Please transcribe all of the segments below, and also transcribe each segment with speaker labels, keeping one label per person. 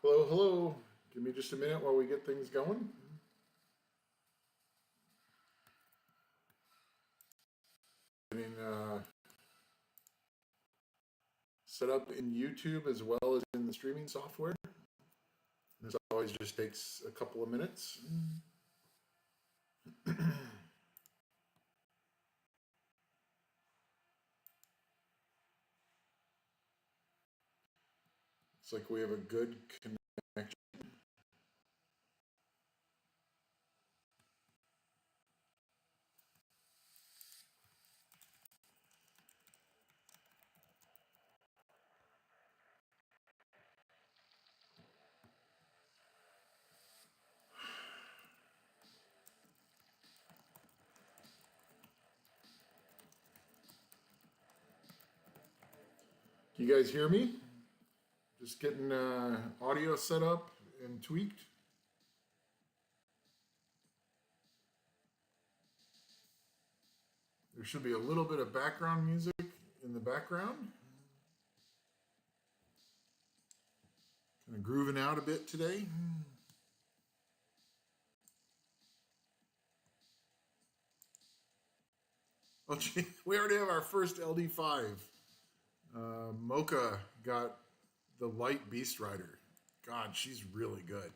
Speaker 1: Hello, hello. Give me just a minute while we get things going. Getting set up in YouTube as well as in the streaming software. This always just takes a couple of minutes. Looks like we have a good connection. Can you guys hear me? Just getting audio set up and tweaked. There should be a little bit of background music in the background. Kind of grooving out a bit today. Oh, gee, we already have our first LD5. Mocha got the light Beast Rider. God, she's really good.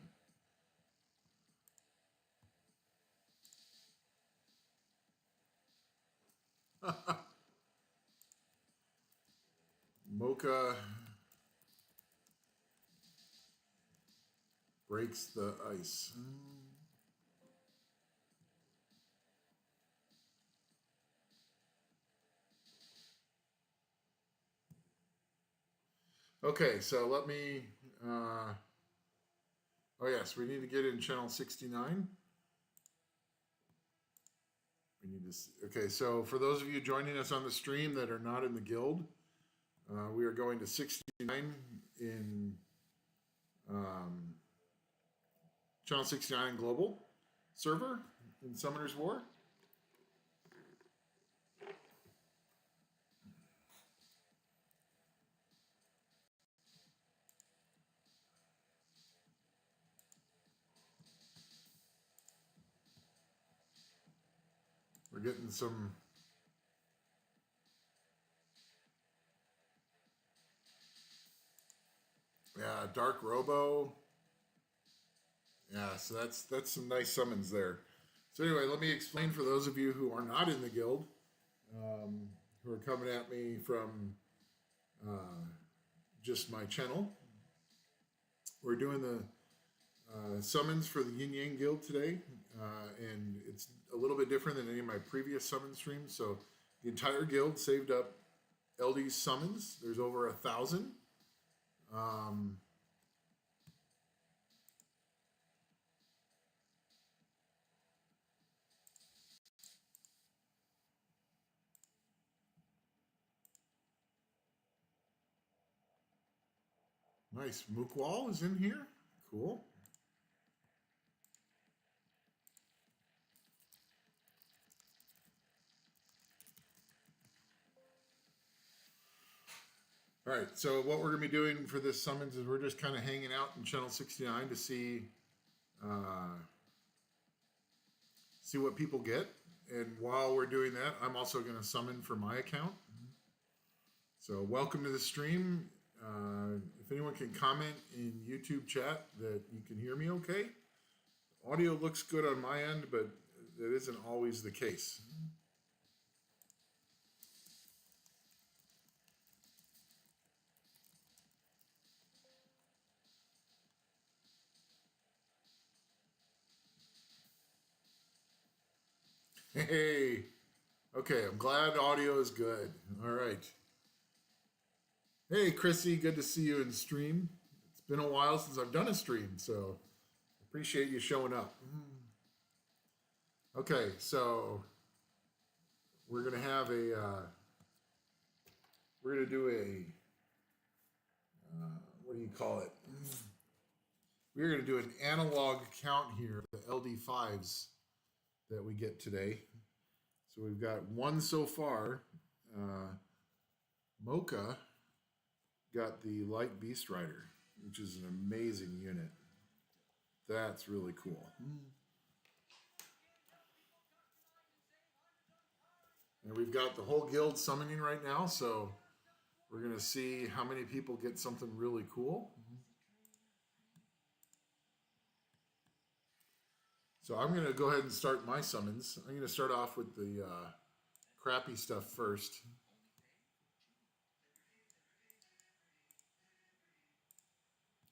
Speaker 1: Mocha breaks the ice. Okay, so let me. Oh yes, we need to get in channel 69. We need to. Okay, so for those of you joining us on the stream that are not in the guild, we are going to 69 in channel 69 global server in Summoner's War. We're getting some. Yeah, Dark Robo. Yeah, so that's some nice summons there. So anyway, let me explain for those of you who are not in the guild, who are coming at me from just my channel. We're doing the summons for the YinYang Guild today, and it's a little bit different than any of my previous summon streams. So the entire guild saved up LD summons. There's over 1,000. Nice. Mookwall is in here. Cool. All right, so what we're going to be doing for this summons is we're just kind of hanging out in channel 69 to see what people get. And while we're doing that, I'm also going to summon for my account. So welcome to the stream. If anyone can comment in YouTube chat that you can hear me okay. Audio looks good on my end, but that isn't always the case. Hey, okay, I'm glad audio is good. All right. Hey, Chrissy, good to see you in stream. It's been a while since I've done a stream, so appreciate you showing up. Okay, so we're gonna have a we're gonna do a what do you call it? We're gonna do an analog count here, the LD5s that we get today. So we've got one so far. Mocha got the Light Beast Rider. which is an amazing unit. That's really cool. And we've got the whole guild summoning right now, so we're going to see how many people get something really cool. So I'm going to go ahead and start my summons. I'm going to start off with the crappy stuff first.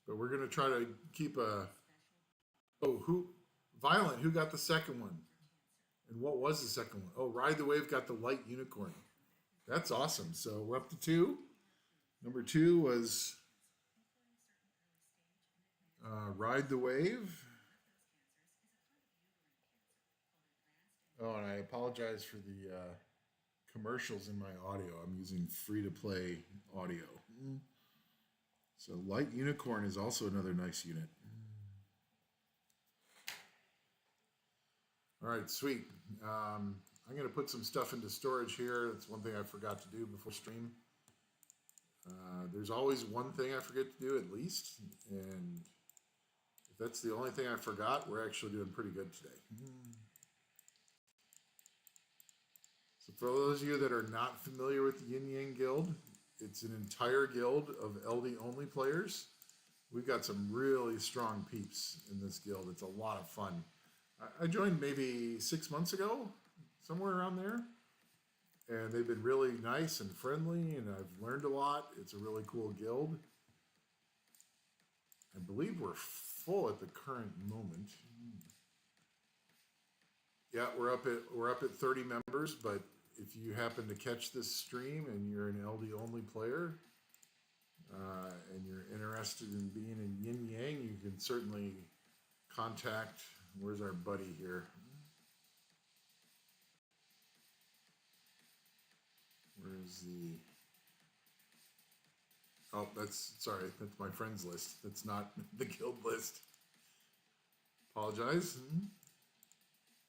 Speaker 1: But we're going to try to keep a... Oh, Violent, who got the second one? And what was the second one? Oh, Ride the Wave got the light unicorn. That's awesome. So we're up to 2. Number 2 was Ride the Wave. Oh, and I apologize for the commercials in my audio. I'm using free-to-play audio. So Light Unicorn is also another nice unit. All right, sweet. I'm going to put some stuff into storage here. That's one thing I forgot to do before stream. There's always one thing I forget to do at least. And if that's the only thing I forgot, we're actually doing pretty good today. So for those of you that are not familiar with the YinYang Guild, it's an entire guild of LD only players. We've got some really strong peeps in this guild. It's a lot of fun. I joined maybe 6 months ago, somewhere around there. And they've been really nice and friendly, and I've learned a lot. It's a really cool guild. I believe we're full at the current moment. Yeah, we're up at 30 members, but if you happen to catch this stream and you're an LD only player, and you're interested in being in YinYang, you can certainly contact, where's our buddy here? Where's the, oh, that's my friends list. That's not the guild list. Apologize.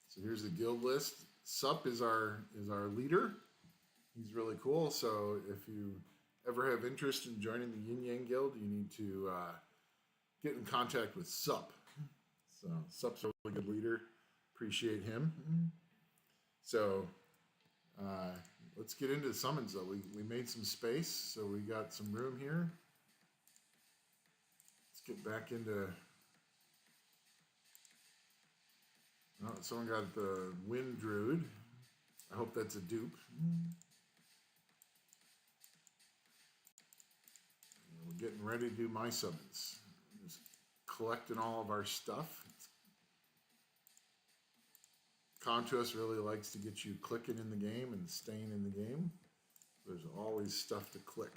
Speaker 1: So here's the guild list. Sup is our leader. He's really cool. So if you ever have interest in joining the YinYang Guild, you need to get in contact with Sup. So Sup's a really good leader. Appreciate him. So let's get into the summons though. We made some space, so we got some room here. Let's get back into... Oh, someone got the Wind Druid. I hope that's a dupe. We're getting ready to do my summons. Just collecting all of our stuff. Contuos really likes to get you clicking in the game and staying in the game. There's always stuff to click.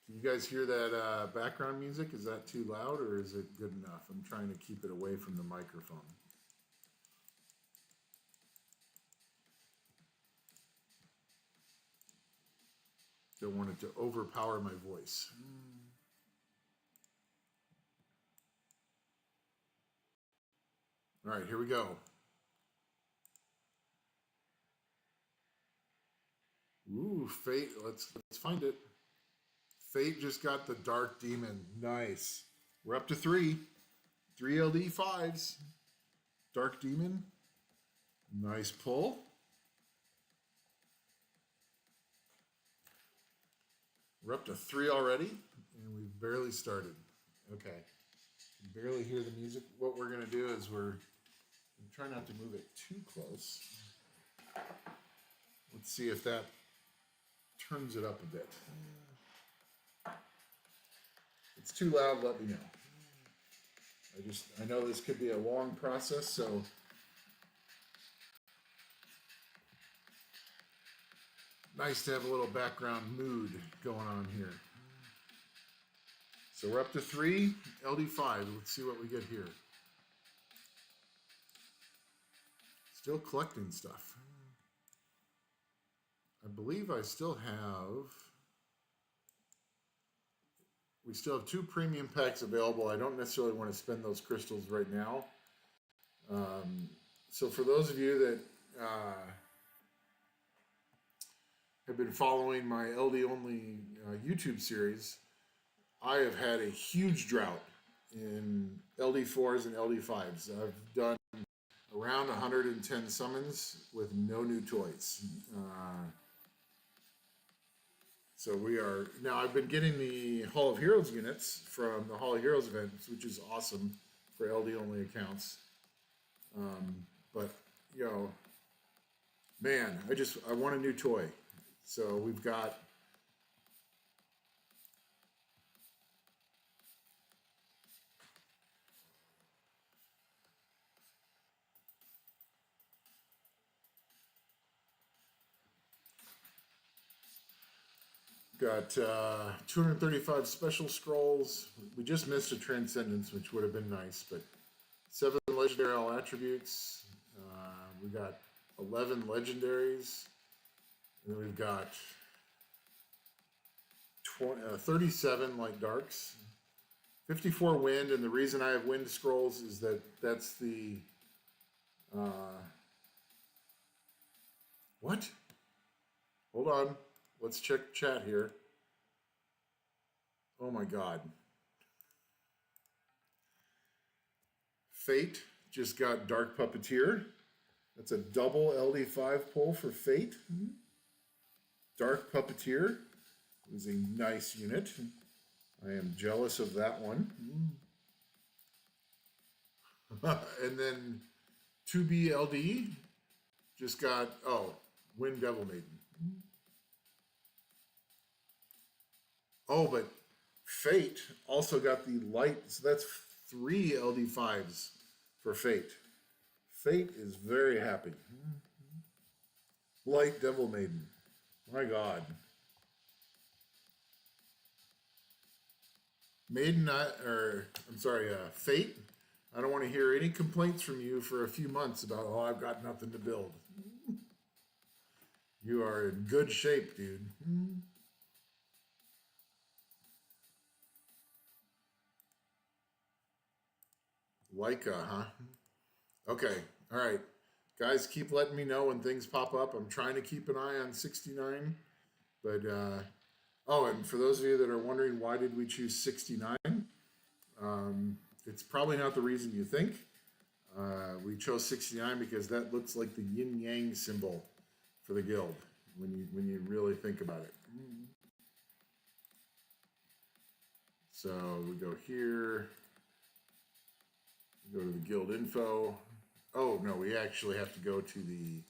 Speaker 1: Can you guys hear that background music? Is that too loud or is it good enough? I'm trying to keep it away from the microphone. Don't want it to overpower my voice. All right, here we go. Ooh, Fate. Let's find it. Fate just got the Dark Demon. Nice. We're up to 3. 3 LD 5s. Dark Demon. Nice pull. We're up to 3 already, and we've barely started. Okay. You can barely hear the music. What we're going to do is we're try not to move it too close. Let's see if that turns it up a bit. If it's too loud, let me know. I know this could be a long process, so nice to have a little background mood going on here. So we're up to 3 LD5. Let's see what we get here. Still collecting stuff. I believe I still have... We still have 2 premium packs available. I don't necessarily want to spend those crystals right now. So for those of you that have been following my LD only YouTube series, I have had a huge drought in LD4s and LD5s. I've done around 110 summons with no new toys. So we are now. I've been getting the Hall of Heroes units from the Hall of Heroes events, which is awesome for LD only accounts. But you know, man, I want a new toy. So we've got got 235 special scrolls. We just missed a Transcendence, which would have been nice, but 7 legendary all attributes. We got 11 legendaries. And then we've got 37 light darks. 54 wind, and the reason I have wind scrolls is that that's the... what? Hold on. Let's check chat here. Oh my God. Fate just got Dark Puppeteer. That's a double LD5 pull for Fate. Dark Puppeteer is a nice unit. I am jealous of that one. And then 2B LD just got, Wind Devil Maiden. Oh, but Fate also got the light, so that's 3 LD5s for Fate. Fate is very happy. Light Devil Maiden. My God. Fate. I don't want to hear any complaints from you for a few months about, I've got nothing to build. You are in good shape, dude. Leica, huh? Okay, all right. Guys, keep letting me know when things pop up. I'm trying to keep an eye on 69. But, and for those of you that are wondering why did we choose 69, it's probably not the reason you think. We chose 69 because that looks like the yin-yang symbol for the guild when you really think about it. So we go here. Go to the guild info. Oh, no, we actually have to go to the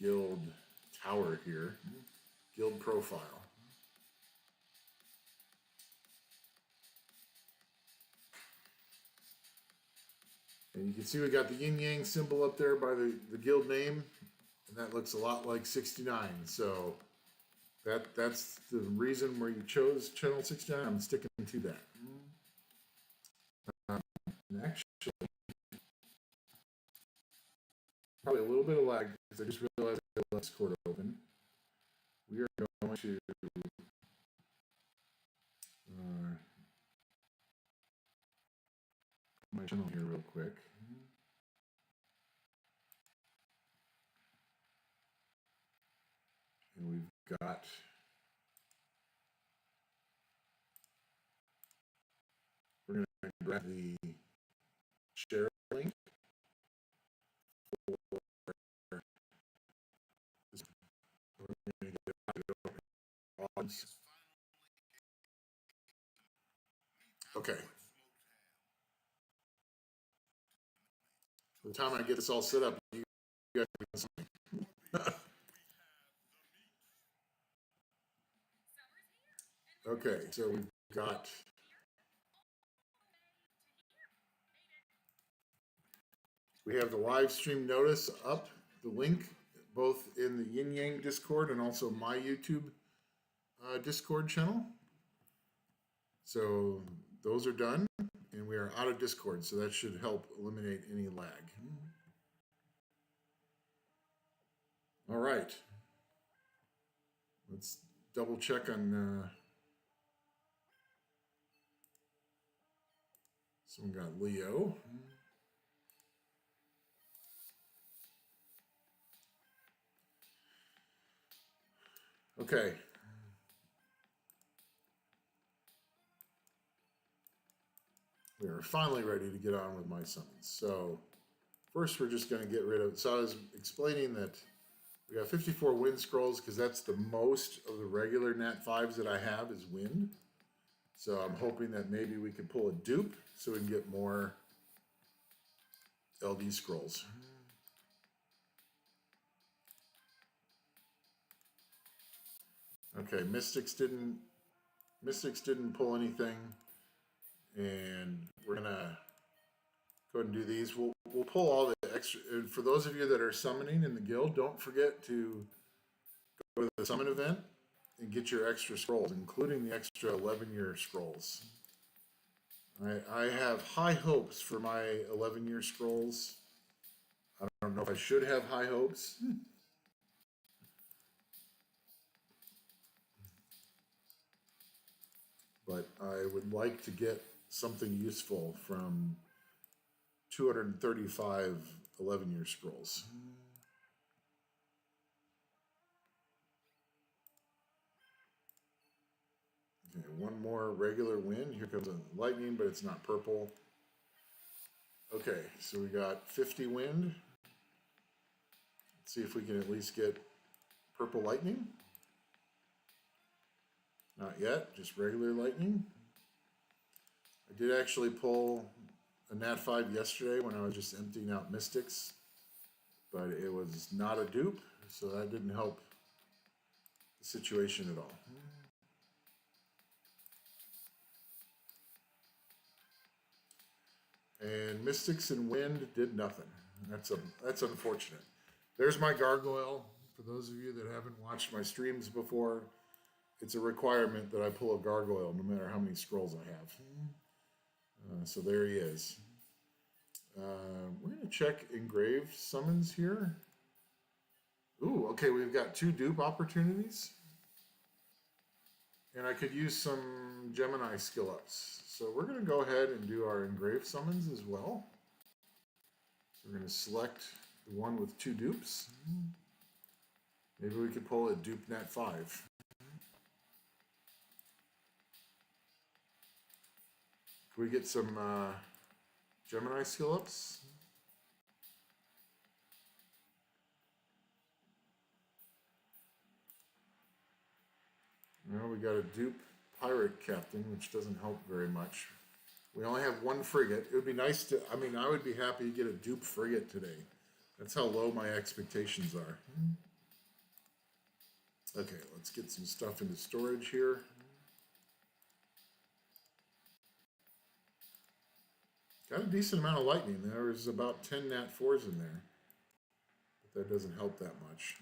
Speaker 1: guild tower here. Guild profile. And you can see we got the yin-yang symbol up there by the guild name. And that looks a lot like 69. So that's the reason where you chose channel 69. I'm sticking to that. And actually, probably a little bit of lag because I just realized I have the Discord open. We are going to my channel here real quick. And we've got we're going to grab the share link for this. We're going to get it odds. Okay. By the time I get this all set up, you guys can see. Okay, so we've got we have the live stream notice up, the link, both in the YinYang Discord and also my YouTube Discord channel. So those are done, and we are out of Discord, so that should help eliminate any lag. All right. Let's double check on someone got Leo. Okay. We are finally ready to get on with my summons. So first we're just going to get rid of, so I was explaining that we got 54 wind scrolls because that's the most of the regular Nat 5s that I have is wind. So I'm hoping that maybe we can pull a dupe so we can get more LD scrolls. Okay, Mystics didn't pull anything, and we're gonna go ahead and do these. We'll pull all the extra. For those of you that are summoning in the guild, don't forget to go to the summon event and get your extra scrolls, including the extra 11-year scrolls. I have high hopes for my 11-year scrolls. I don't know if I should have high hopes. But I would like to get something useful from 235 11-year scrolls. Okay, one more regular wind. Here comes a lightning, but it's not purple. Okay, so we got 50 wind. Let's see if we can at least get purple lightning. Not yet, just regular lightning. I did actually pull a Nat 5 yesterday when I was just emptying out Mystics, but it was not a dupe, so that didn't help the situation at all. And Mystics and Wind did nothing. That's unfortunate. There's my gargoyle. For those of you that haven't watched my streams before, it's a requirement that I pull a gargoyle no matter how many scrolls I have. So there he is. We're going to check engraved summons here. Ooh, okay, we've got 2 dupe opportunities. And I could use some Gemini skill ups. So we're going to go ahead and do our engraved summons as well. So we're going to select the one with 2 dupes. Maybe we could pull a dupe Nat 5. Can we get some Gemini skill ups? Well, we got a dupe pirate captain, which doesn't help very much. We only have 1 frigate. It would be nice to, I mean, I would be happy to get a dupe frigate today. That's how low my expectations are. Okay, let's get some stuff into storage here. Got a decent amount of lightning. There was about 10 Nat 4s in there. But that doesn't help that much.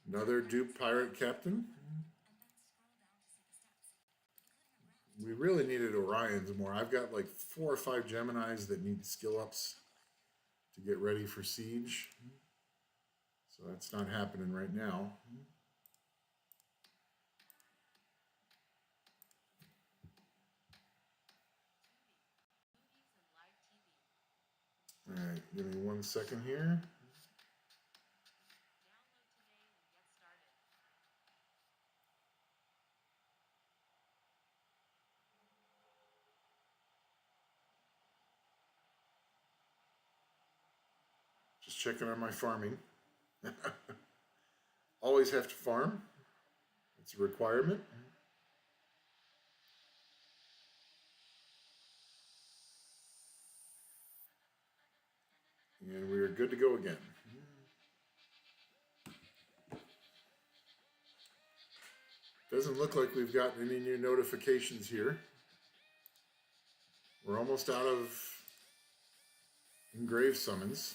Speaker 1: Another dupe pirate captain. We really needed Orions more. I've got like 4 or 5 Geminis that need skill ups to get ready for siege. So that's not happening right now. All right, give me 1 second here. Just checking on my farming. Always have to farm. It's a requirement. And we are good to go again. Doesn't look like we've gotten any new notifications here. We're almost out of engraved summons.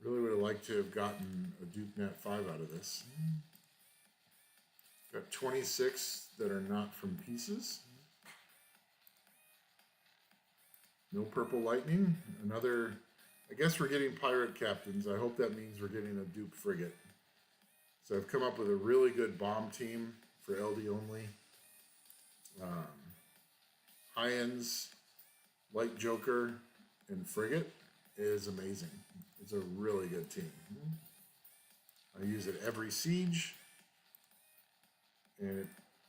Speaker 1: Really would have liked to have gotten a Duke Nat 5 out of this. Got 26 that are not from pieces. No purple lightning. Another, I guess we're getting pirate captains. I hope that means we're getting a dupe frigate. So I've come up with a really good bomb team for LD only. tie-ins, Light Joker, and Frigate is amazing. It's a really good team. I use it every siege, and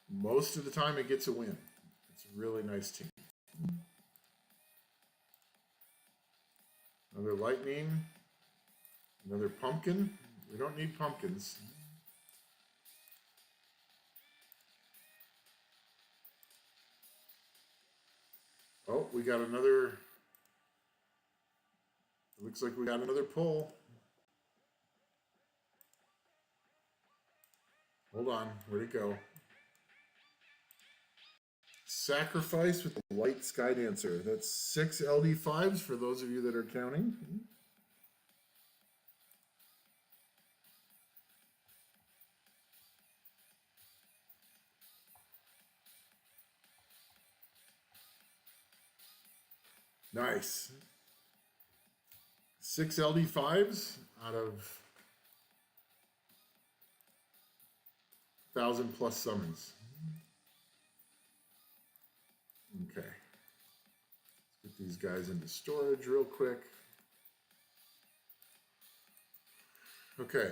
Speaker 1: most of the time it gets a win. It's a really nice team. Another lightning, another pumpkin. We don't need pumpkins. Oh, we got another. It looks like we got another pull. Hold on, where'd it go? Sacrifice with the Light Sky Dancer. That's 6 LD5s for those of you that are counting. Nice. 6 LD5s out of 1,000 plus summons. Okay. Let's get these guys into storage real quick. Okay.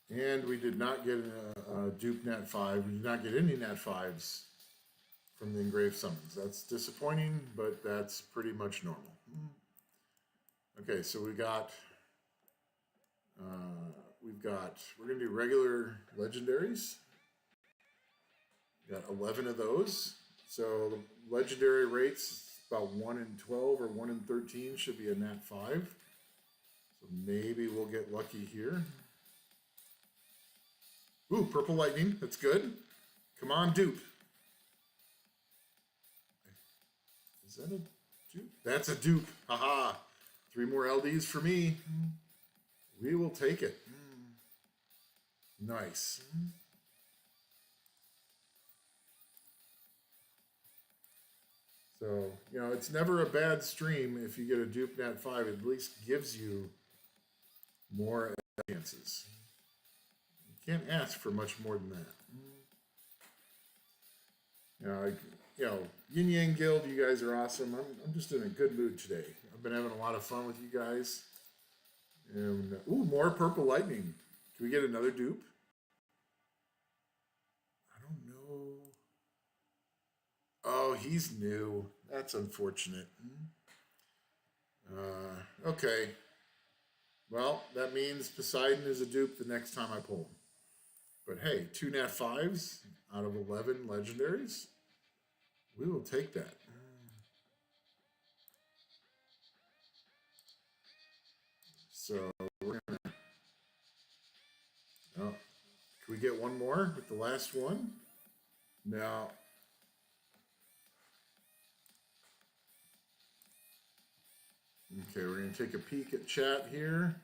Speaker 1: And we did not get a dupe Nat 5. We did not get any Nat 5s from the engraved summons. That's disappointing, but that's pretty much normal. Okay, so we're going to do regular legendaries. Got 11 of those. So the legendary rates, about 1 in 12 or 1 in 13 should be a Nat 5. So maybe we'll get lucky here. Ooh, purple lightning. That's good. Come on, dupe. Is that a dupe? That's a dupe. Haha. 3 more LDs for me. We will take it. Nice. So, you know, it's never a bad stream if you get a dupe Nat 5. It at least gives you more chances. Can't ask for much more than that. You know, YinYang Guild, you guys are awesome. I'm just in a good mood today. I've been having a lot of fun with you guys. And ooh, more purple lightning. Can we get another dupe? I don't know. Oh, he's new. That's unfortunate. Okay. Well, that means Poseidon is a dupe the next time I pull him. But hey, 2 Nat 5s out of 11 legendaries. We will take that. So we're gonna. Oh, can we get one more with the last one? No. Okay, we're gonna take a peek at chat here.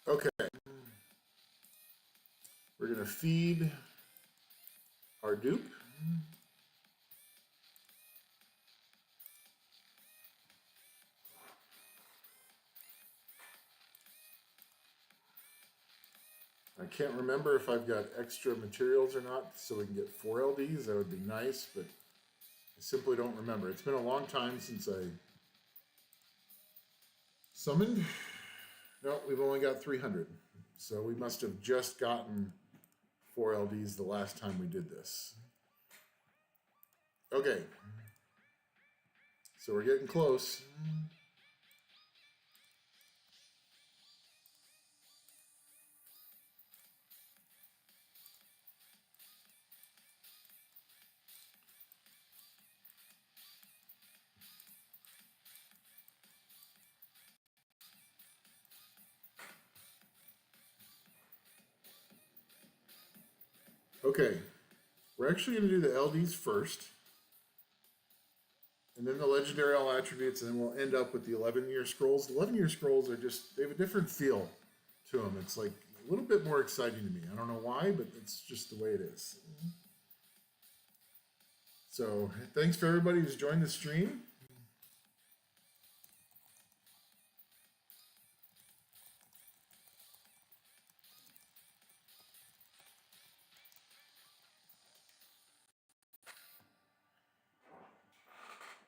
Speaker 1: Okay. We're going to feed our dupe. I can't remember if I've got extra materials or not, so we can get 4 LDs. That would be nice, but I simply don't remember. It's been a long time since I summoned. No, we've only got 300. So we must have just gotten 4 LDs the last time we did this. Okay. So we're getting close. Okay. We're actually going to do the LDs first. And then the legendary all attributes, and then we'll end up with the 11-year scrolls. The 11-year scrolls are just, they have a different feel to them. It's like a little bit more exciting to me. I don't know why, but it's just the way it is. So thanks for everybody who's joined the stream.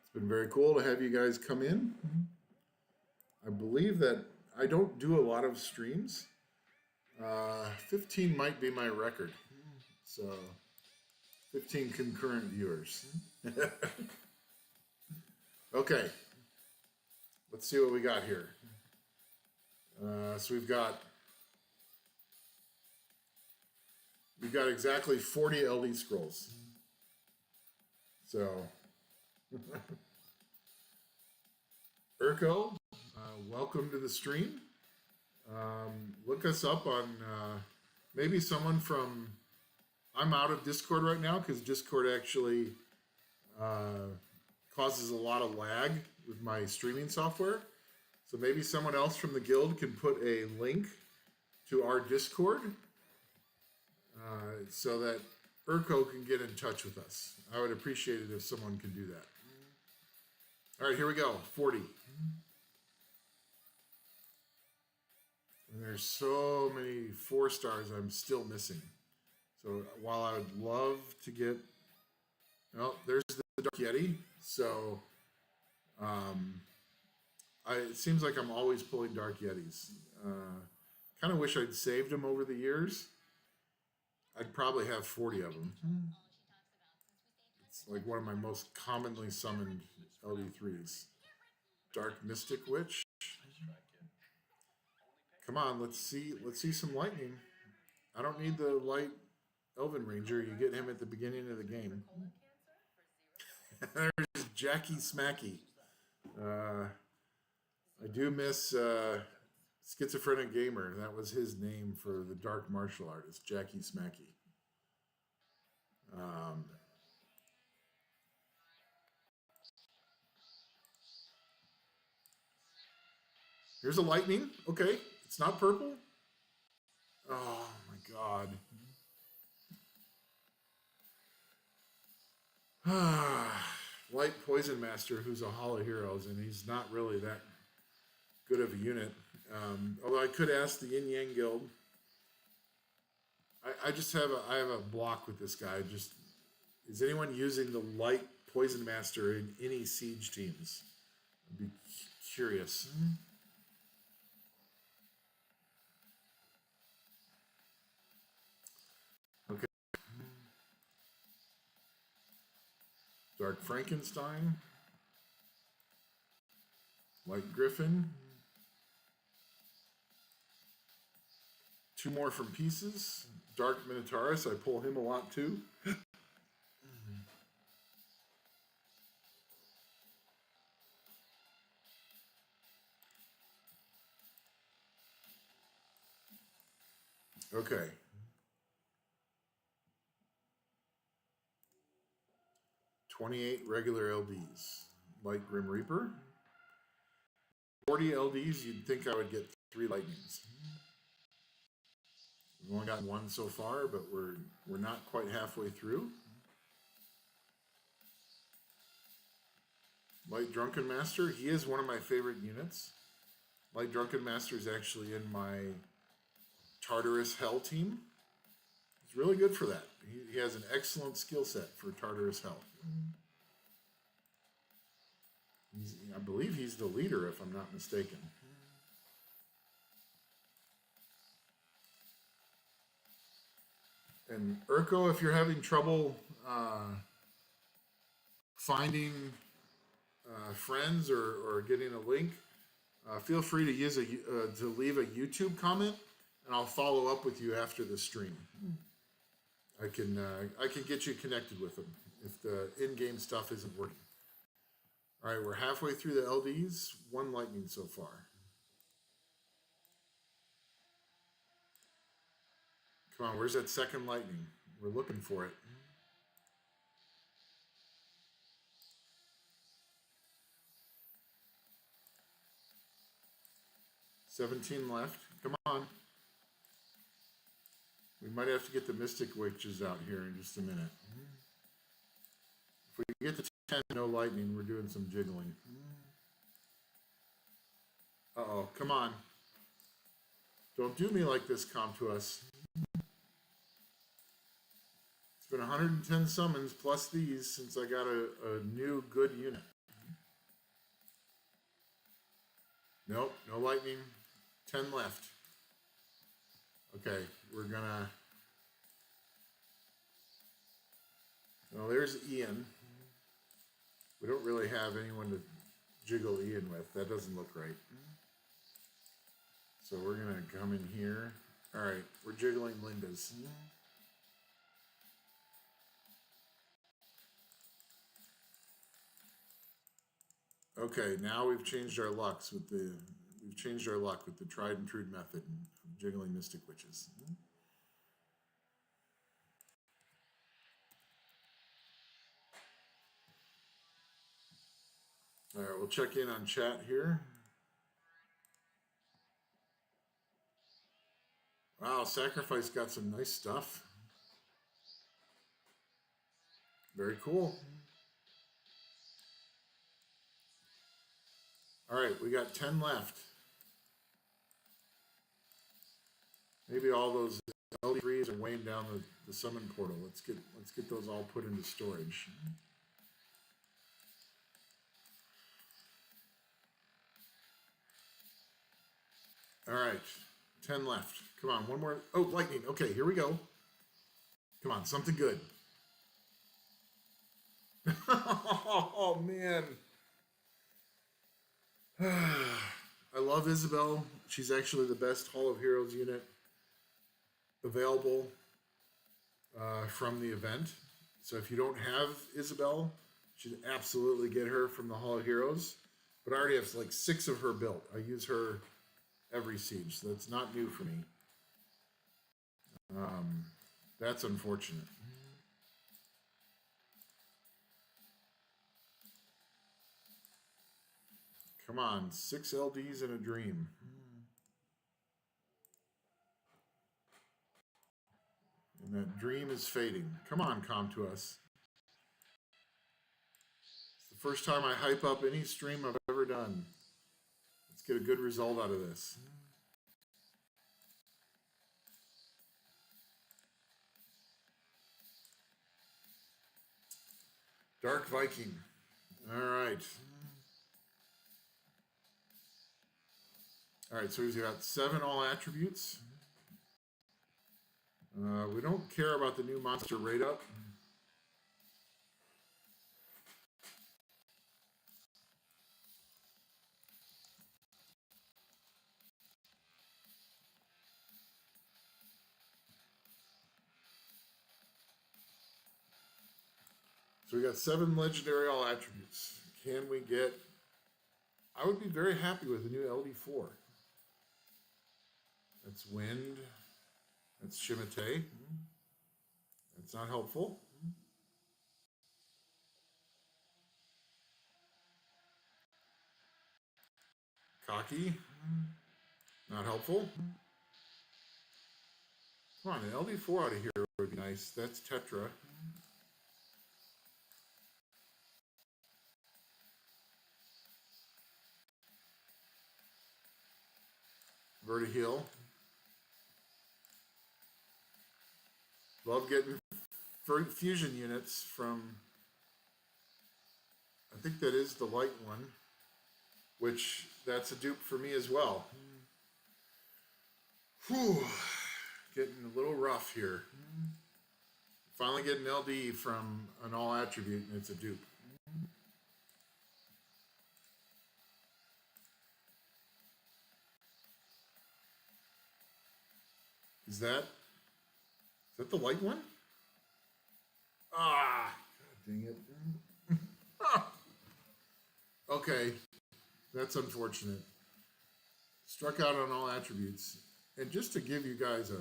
Speaker 1: It's been very cool to have you guys come in. I believe that I don't do a lot of streams. 15 might be my record. So 15 concurrent viewers. Okay. Let's see what we got here. So we've got exactly 40 LD scrolls. So Urko, welcome to the stream. Look us up on maybe someone from, I'm out of Discord right now because Discord actually causes a lot of lag with my streaming software. So maybe someone else from the guild can put a link to our Discord so that Urko can get in touch with us. I would appreciate it if someone could do that. All right, here we go, 40. And there's so many 4 stars I'm still missing. So while I would love to get, well, there's the Dark Yeti. So it seems like I'm always pulling Dark Yetis. Kind of wish I'd saved them over the years. I'd probably have 40 of them. It's like one of my most commonly summoned LD3s. Dark Mystic Witch. Come on, let's see some lightning. I don't need the light Elven Ranger. You get him at the beginning of the game. There's Jackie Smacky. I do miss Schizophrenic Gamer. That was his name for the dark martial artist, Jackie Smacky. Here's a lightning. Okay, it's not purple. Oh my god. Light Poison Master, who's a Hall of Heroes, and he's not really that good of a unit. Although I could ask the YinYang Guild. I just have a block with this guy. Just, is anyone using the Light Poison Master in any siege teams? I'd be curious. Okay. Dark Frankenstein. Light Griffin. 2 more from Pieces. Dark Minotaurus, I pull him a lot too. Okay. 28 regular LDs. Light Grim Reaper. 40 LDs, you'd think I would get 3 lightnings. We've only got 1 so far, but we're not quite halfway through. Light Drunken Master, he is one of my favorite units. Light Drunken Master is actually in my Tartarus Hell team. He's really good for that. He has an excellent skill set for Tartarus Hell. I believe he's the leader, if I'm not mistaken. And Urko, if you're having trouble finding friends or getting a link, feel free to use to leave a YouTube comment, and I'll follow up with you after the stream. I can get you connected with them if the in-game stuff isn't working. All right, we're halfway through the LDs. 1 lightning so far. Come on, where's that second lightning? We're looking for it. 17 left. Come on. We might have to get the Mystic Witches out here in just a minute. If we get to 10, no lightning, we're doing some jiggling. Uh-oh, come on. Don't do me like this, Comp2us. It's been 110 summons plus these since I got a new good unit. Nope, no lightning. 10 left. Okay, we're gonna... Well, there's Ian. We don't really have anyone to jiggle Ian with. That doesn't look right. So we're gonna come in here. All right, we're jiggling Linda's. Okay, now we've changed our lucks with the tried and true method of jiggling Mystic Witches. All right, we'll check in on chat here. Wow, Sacrifice got some nice stuff. Very cool. All right, we got 10 left. Maybe all those LD3s are weighing down the summon portal. Let's get those all put into storage. All right, 10 left. Come on, one more. Oh, lightning. Okay, here we go. Come on, something good. Oh, man. I love Isabel. She's actually the best Hall of Heroes unit available from the event. So if you don't have Isabel, you should absolutely get her from the Hall of Heroes. But I already have like 6 of her built. I use her every siege, so that's not new for me. That's unfortunate. Come on, 6 LDs and a dream. And that dream is fading. Come on, Comp2us. It's the first time I hype up any stream I've ever done. Let's get a good result out of this. Dark Viking. All right. All right, so he's got 7 all attributes. We don't care about the new monster rate up. So we got 7 legendary all attributes. Can we get... I would be very happy with the new LD4. That's Wind. That's Shimate. That's not helpful. Cocky. Not helpful. Come on, an LD4 out of here would be nice. That's Tetra. Vertiheel. Love getting fusion units from, I think that is the light one, which that's a dupe for me as well. Whew, getting a little rough here. Finally getting LD from an all attribute and it's a dupe. Is that the light one? Ah, God dang it. Okay, that's unfortunate. Struck out on all attributes. And just to give you guys a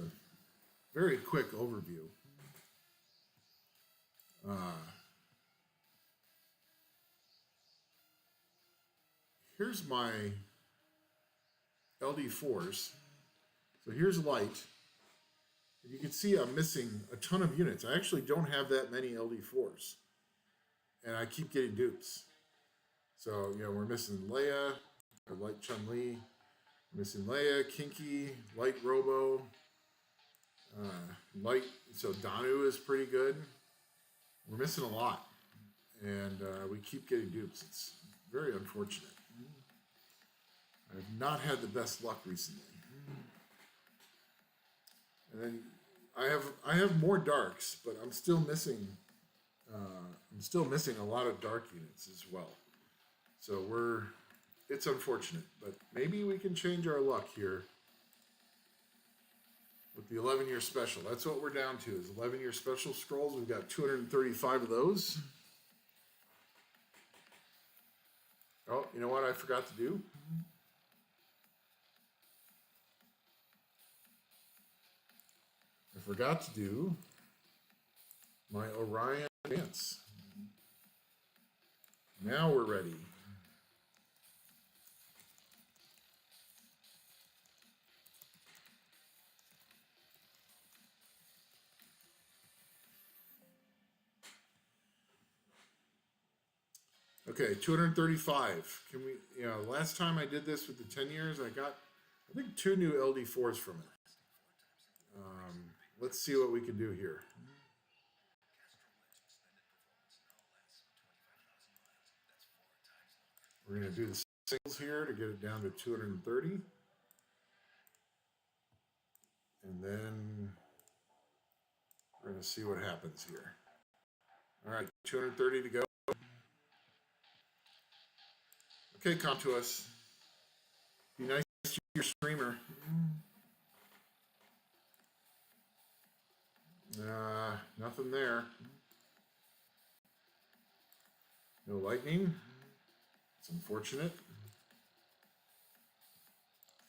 Speaker 1: very quick overview. Here's my LD4s. So here's light. You can see I'm missing a ton of units. I actually don't have that many LD4s. And I keep getting dupes. So, you know, we're missing Leia, or Light Chun-Li. We're missing Leia, Kinky, Light Robo, Light, so Danu is pretty good. We're missing a lot. And we keep getting dupes. It's very unfortunate. I've not had the best luck recently. And then I have more darks, but I'm still missing a lot of dark units as well. So it's unfortunate, but maybe we can change our luck here with the 11-year special. That's what we're down to, is 11-year special scrolls. We've got 235 of those. Oh, you know what I forgot to do? I forgot to do my Orion dance. Now we're ready. Okay, 235. Can we, you know, last time I did this with the 10 years, I got, I think, 2 new LD4s from it. Let's see what we can do here. We're going to do the singles here to get it down to 230. And then we're going to see what happens here. All right, 230 to go. Okay, come to us. Be nice to your streamer. Nothing there. No lightning. It's unfortunate.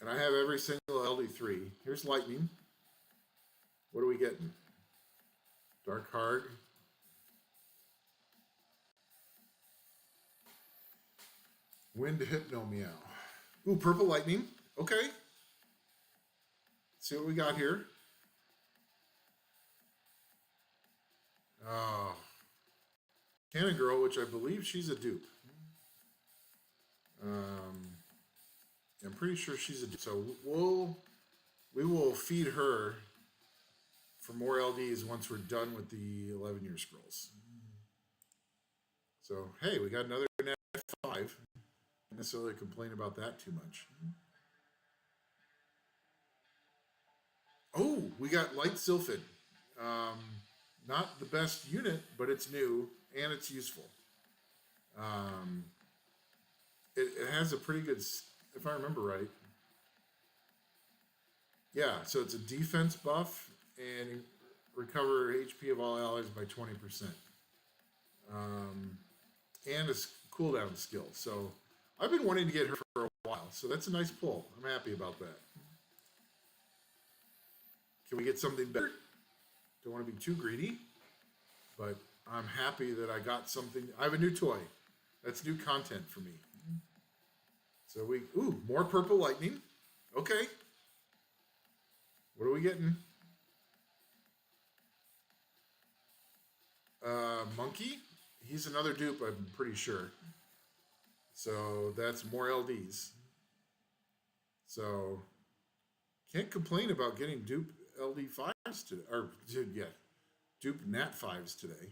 Speaker 1: And I have every single LD3. Here's lightning. What are we getting? Dark hard. Wind Hypno Meow. Ooh, purple lightning. Okay. Let's see what we got here. Oh. Cannon Girl, which I believe she's a dupe. I'm pretty sure she's a dupe. So we will feed her for more LDs once we're done with the 11-year scrolls. So, hey, we got another net 5. Don't necessarily complain about that too much. Oh, we got Light Sylphid. Not the best unit, but it's new and it's useful. It has a pretty good, if I remember right. Yeah, so it's a defense buff and recover HP of all allies by 20%. And a cooldown skill. So I've been wanting to get her for a while. So that's a nice pull. I'm happy about that. Can we get something better? Don't want to be too greedy, but I'm happy that I got something. I have a new toy. That's new content for me. So more purple lightning. Okay. What are we getting? Monkey. He's another dupe, I'm pretty sure. So that's more LDs. So can't complain about getting dupe LD5s today, or yeah, dupe Nat 5s today.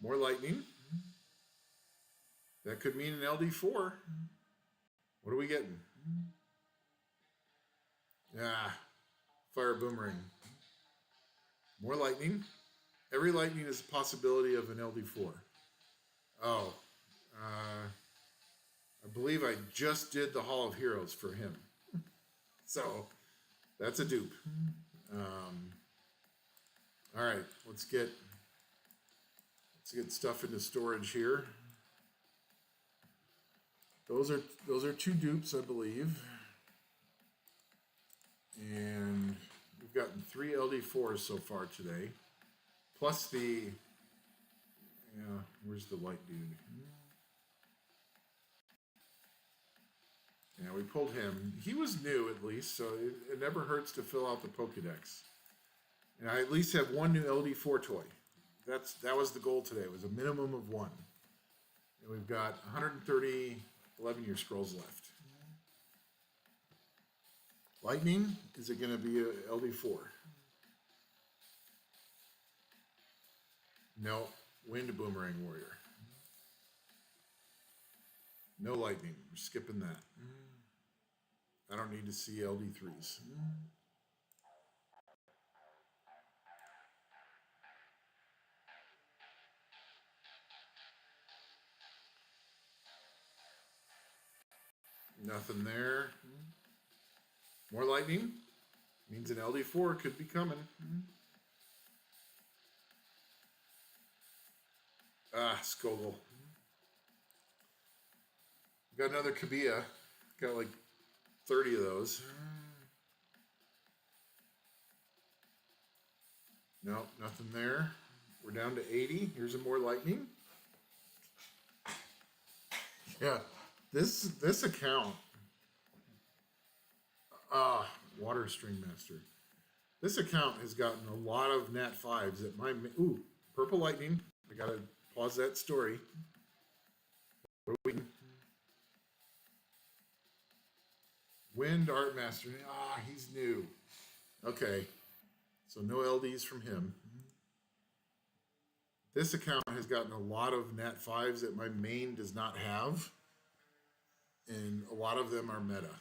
Speaker 1: More lightning. That could mean an LD4. What are we getting? Fire boomerang. More lightning. Every lightning is a possibility of an LD4. Oh, I believe I just did the Hall of Heroes for him. So that's a dupe. All right, let's get stuff into storage here. Those are 2 dupes, I believe. And we've gotten 3 LD4s so far today. Plus where's the white dude? we pulled him. He was new at least, so it never hurts to fill out the Pokedex. And I at least have one new LD4 toy. That was the goal today. It was a minimum of one. And we've got 130 11-year scrolls left. Lightning, is it going to be a LD4? No. Wind Boomerang Warrior. No lightning. We're skipping that. I don't need to see LD3s. Nothing there. More lightning. Means an LD4 could be coming. Skogel. Got another Kabia. Got like 30 of those. No, nothing there. We're down to 80. Here's a more lightning. Yeah, this account. Water String Master. This account has gotten a lot of Nat 5s at my... Ooh, Purple Lightning. I gotta pause that story. Wind Art Master. He's new. Okay, so no LDs from him. This account has gotten a lot of Nat 5s that my main does not have. And a lot of them are meta.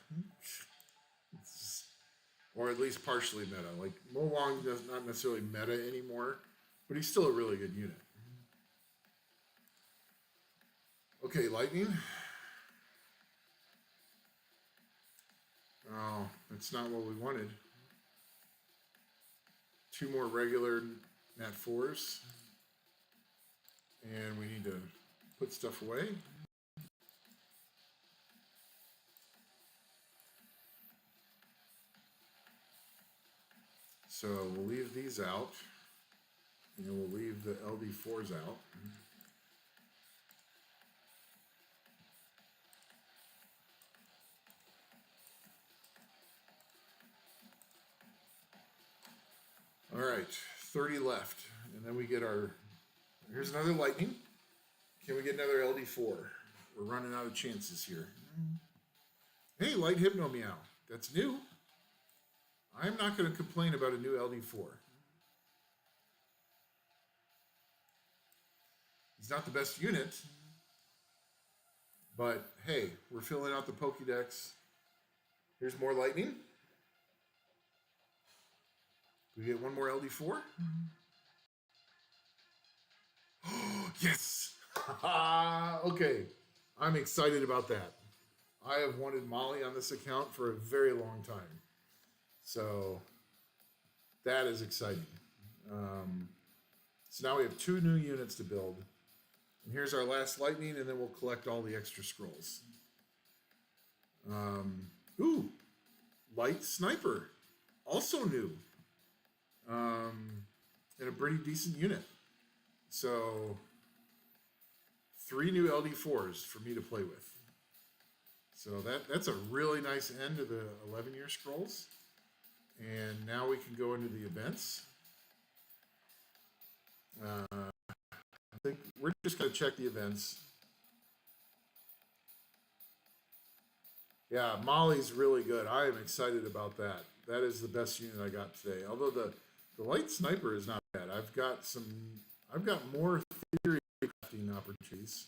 Speaker 1: Or at least partially meta. Like, Mo Wong does not necessarily meta anymore, but he's still a really good unit. Okay, Lightning. Oh, that's not what we wanted. 2 more regular Nat 4s. And we need to put stuff away. So we'll leave these out, and we'll leave the LD4s out. All right, 30 left, and then we get our, here's another lightning. Can we get another LD4? We're running out of chances here. Hey, Light Hypno Meow, that's new. I'm not going to complain about a new LD4. He's not the best unit, but hey, we're filling out the Pokédex. Here's more lightning. We get one more LD4. Oh, yes. Okay, I'm excited about that. I have wanted Molly on this account for a very long time. So that is exciting. So now we have 2 new units to build. And here's our last lightning, and then we'll collect all the extra scrolls. Ooh, Light Sniper, also new. And a pretty decent unit. So 3 new LD4s for me to play with. So that's a really nice end to the 11-year scrolls. And now we can go into the events. I think we're just going to check the events. Yeah, Molly's really good. I am excited about that. That is the best unit I got today. Although the Light Sniper is not bad. I've got more theory crafting opportunities.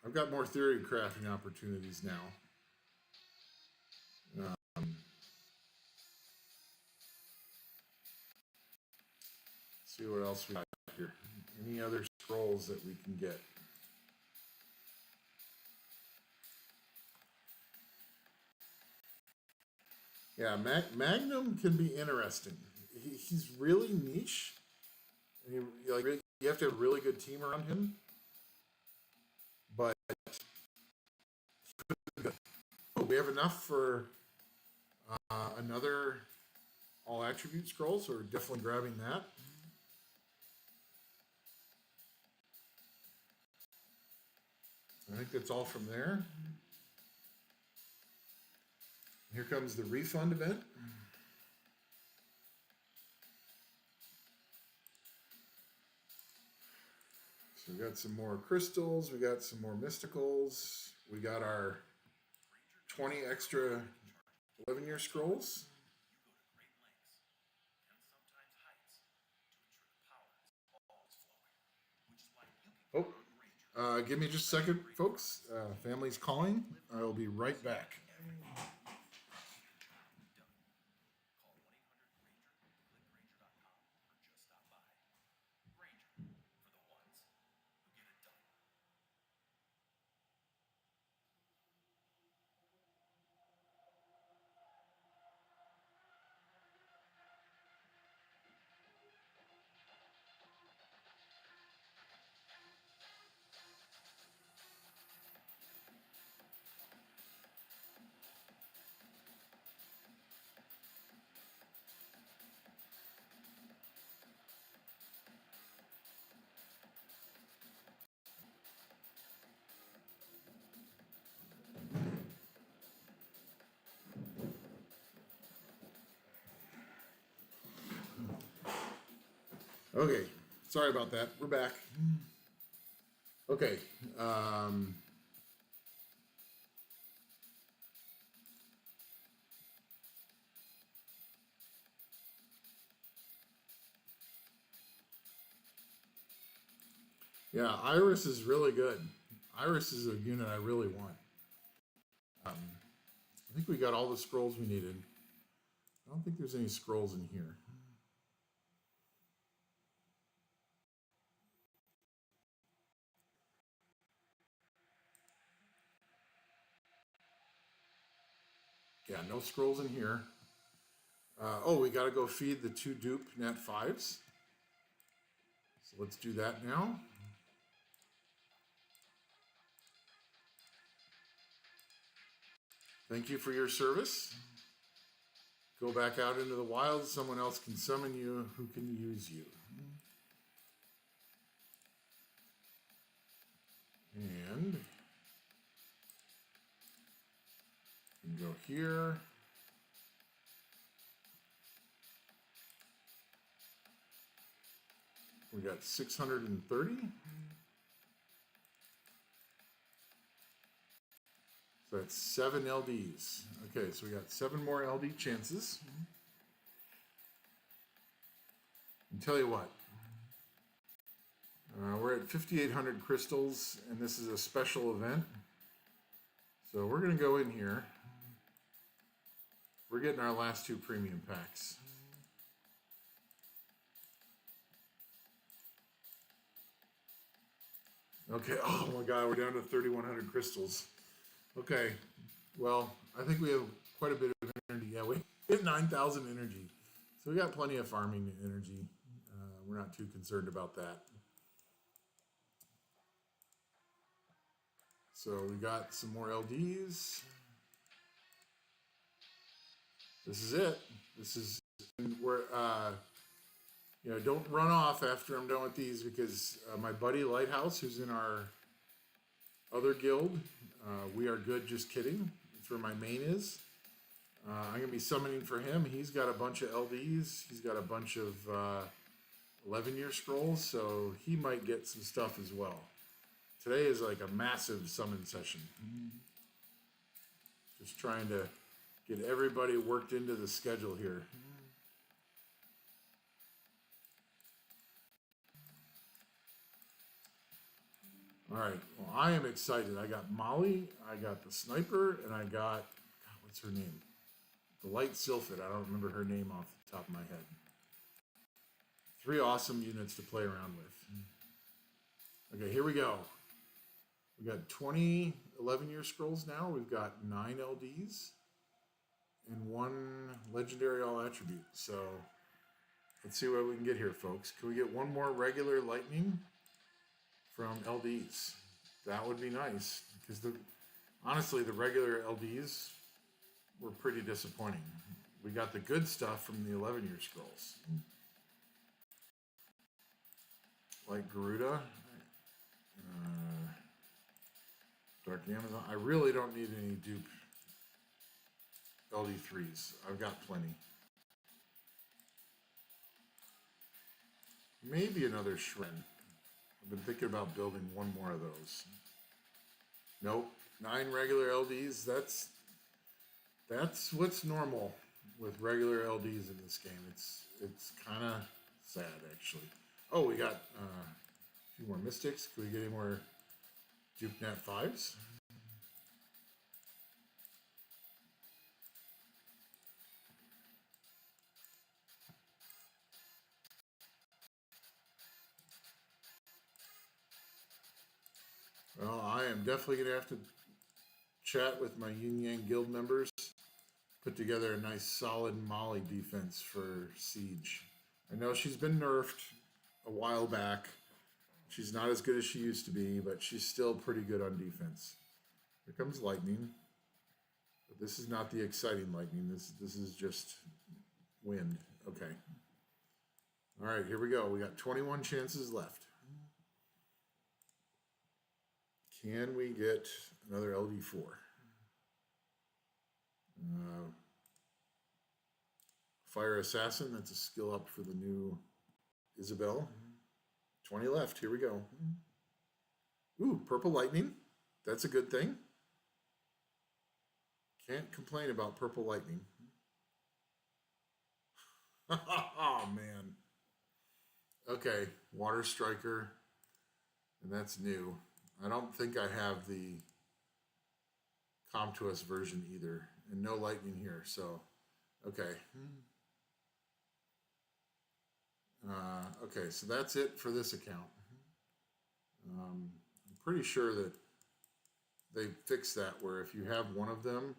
Speaker 1: I've got more theory crafting opportunities now. See what else we got here. Any other scrolls that we can get? Yeah, Magnum can be interesting. He's really niche. And you have to have a really good team around him. But we have enough for another all attribute scrolls, so we're definitely grabbing that. I think that's all from there. Here comes the refund event. So we got some more crystals, we got some more mysticals, we got our 20 extra 11-year scrolls. Oh, give me just a second, folks. Family's calling. I will be right back. Okay, sorry about that. We're back. Okay. Yeah, Iris is really good. Iris is a unit I really want. I think we got all the scrolls we needed. I don't think there's any scrolls in here. Yeah, no scrolls in here. Oh, we got to go feed the 2 dupe nat 5s. So let's do that now. Thank you for your service. Go back out into the wild. Someone else can summon you who can use you. And you can go here. We got 630. So that's 7 LDs. Okay, so we got 7 more LD chances. And tell you what, we're at 5,800 crystals, and this is a special event. So we're going to go in here. We're getting our last 2 premium packs. Okay, oh my god, we're down to 3,100 crystals. Okay, well, I think we have quite a bit of energy. Yeah, we hit 9,000 energy. So we got plenty of farming energy. We're not too concerned about that. So we got some more LDs. This is it. This is where, you know, don't run off after I'm done with these, because my buddy Lighthouse, who's in our other guild, we are good, just kidding. That's where my main is. I'm going to be summoning for him. He's got a bunch of LDs. He's got a bunch of 11-year scrolls, so he might get some stuff as well. Today is like a massive summon session. Just trying to get everybody worked into the schedule here. All right, well, I am excited. I got Molly, I got the sniper, and I got, God, what's her name? The light Sylphid. I don't remember her name off the top of my head. 3 awesome units to play around with. Okay, here we go. We got 20 11-year scrolls now. We've got 9 LDs and 1 legendary all attribute. So let's see what we can get here, folks. Can we get 1 more regular lightning from LDs? That would be nice, because honestly, the regular LDs were pretty disappointing. We got the good stuff from the 11-year scrolls. Like Garuda. Dark Amazon. I really don't need any dupe LD3s. I've got plenty. Maybe another Shren. I've been thinking about building one more of those. Nope. 9 regular LDs. That's what's normal with regular LDs in this game. It's kind of sad, actually. Oh, we got a few more Mystics. Can we get any more Duke Nat 5s? Well, I am definitely going to have to chat with my YinYang Guild members, put together a nice solid Molly defense for Siege. I know she's been nerfed a while back. She's not as good as she used to be, but she's still pretty good on defense. Here comes lightning. But this is not the exciting lightning. This is just wind. Okay. All right, here we go. We got 21 chances left. Can we get another LD4? Fire Assassin, that's a skill up for the new Isabel. 20 left, here we go. Ooh, Purple Lightning, that's a good thing. Can't complain about Purple Lightning. Oh, man. Okay, Water Striker, and that's new. I don't think I have the Comtuous version either, and no lightning here, so, okay. Okay, so that's it for this account. I'm pretty sure that they fixed that where if you have one of them,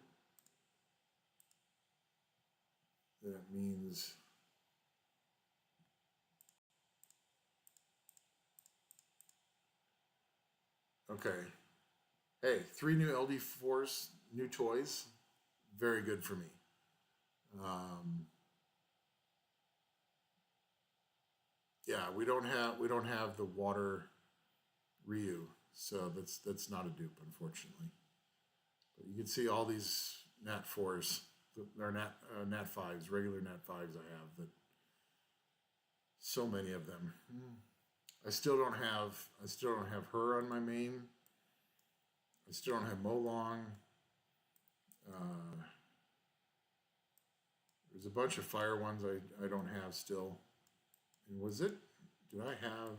Speaker 1: that means okay. Hey, 3 new LD4s, new toys, very good for me. Yeah, we don't have the water Ryu, so that's not a dupe, unfortunately. But you can see all these Nat 4s, or Nat 5s, regular Nat 5s I have, that so many of them. I still don't have her on my main. I still don't have Molong. There's a bunch of fire ones I don't have still. And was it? Did I have?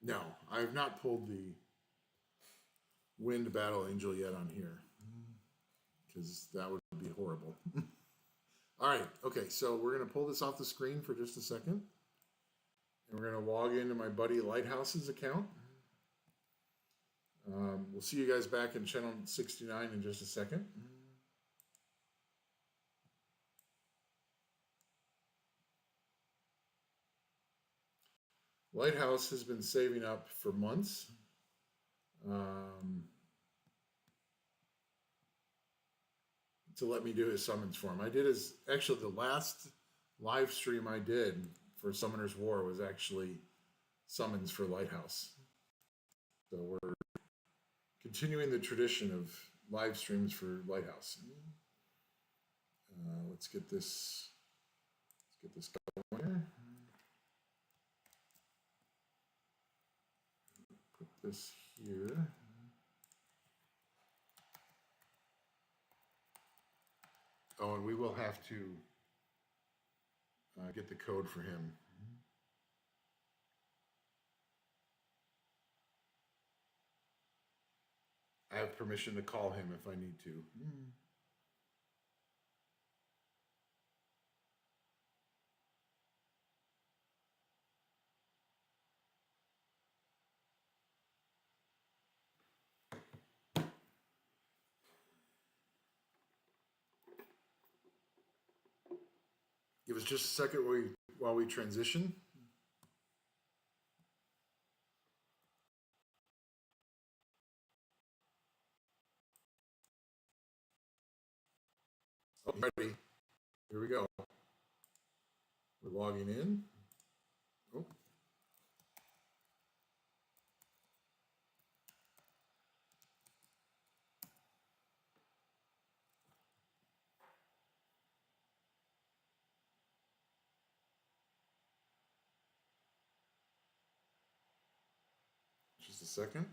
Speaker 1: No, I have not pulled the Wind Battle Angel yet on here, because that would be horrible. All right, okay, so we're going to pull this off the screen for just a second. And we're going to log into my buddy Lighthouse's account. We'll see you guys back in channel 69 in just a second. Lighthouse has been saving up for months. To let me do his summons for him. I did actually the last live stream I did for Summoner's War was actually summons for Lighthouse. So we're continuing the tradition of live streams for Lighthouse. Let's get this going here. Put this here. Oh, and we will have to get the code for him. I have permission to call him if I need to. Give us just a second while we transition. ready. Here we go. We're logging in. Oh. Just a second.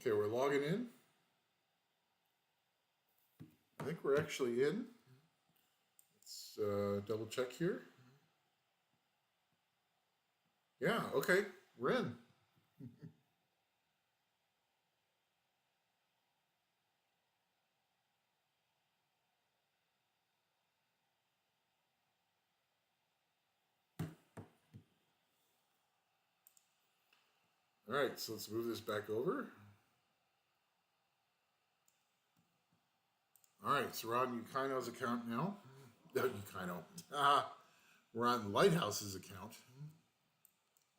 Speaker 1: Okay, we're logging in. I think we're actually in. Let's double check here. Yeah, okay, we're in. All right, so let's move this back over. All right, so we're on Yukino's account now. No, Yukino. We're on Lighthouse's account.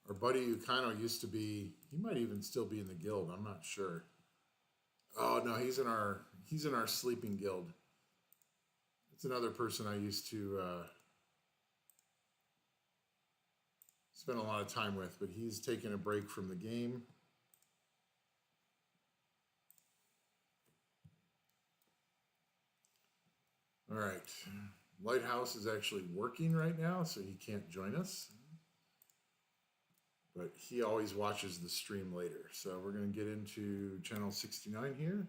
Speaker 1: Our buddy Yukino used to be, he might even still be in the guild, I'm not sure. Oh no, he's in our sleeping guild. It's another person I used to spend a lot of time with, but he's taken a break from the game. All right, Lighthouse is actually working right now, so he can't join us. But he always watches the stream later. So we're going to get into channel 69 here.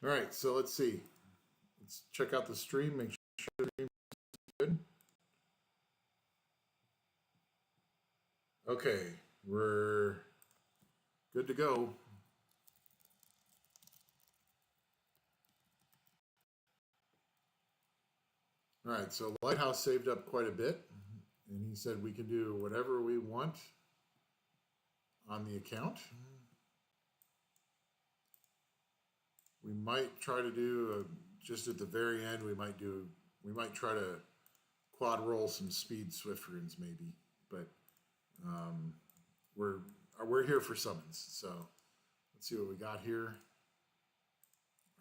Speaker 1: All right, so let's see. Let's check out the stream, make sure the stream is good. Okay, we're good to go. All right, so Lighthouse saved up quite a bit, and he said we can do whatever we want on the account. We might try to do just at the very end. We might try to quad roll some speed swift runes maybe, but we're here for summons. So let's see what we got here.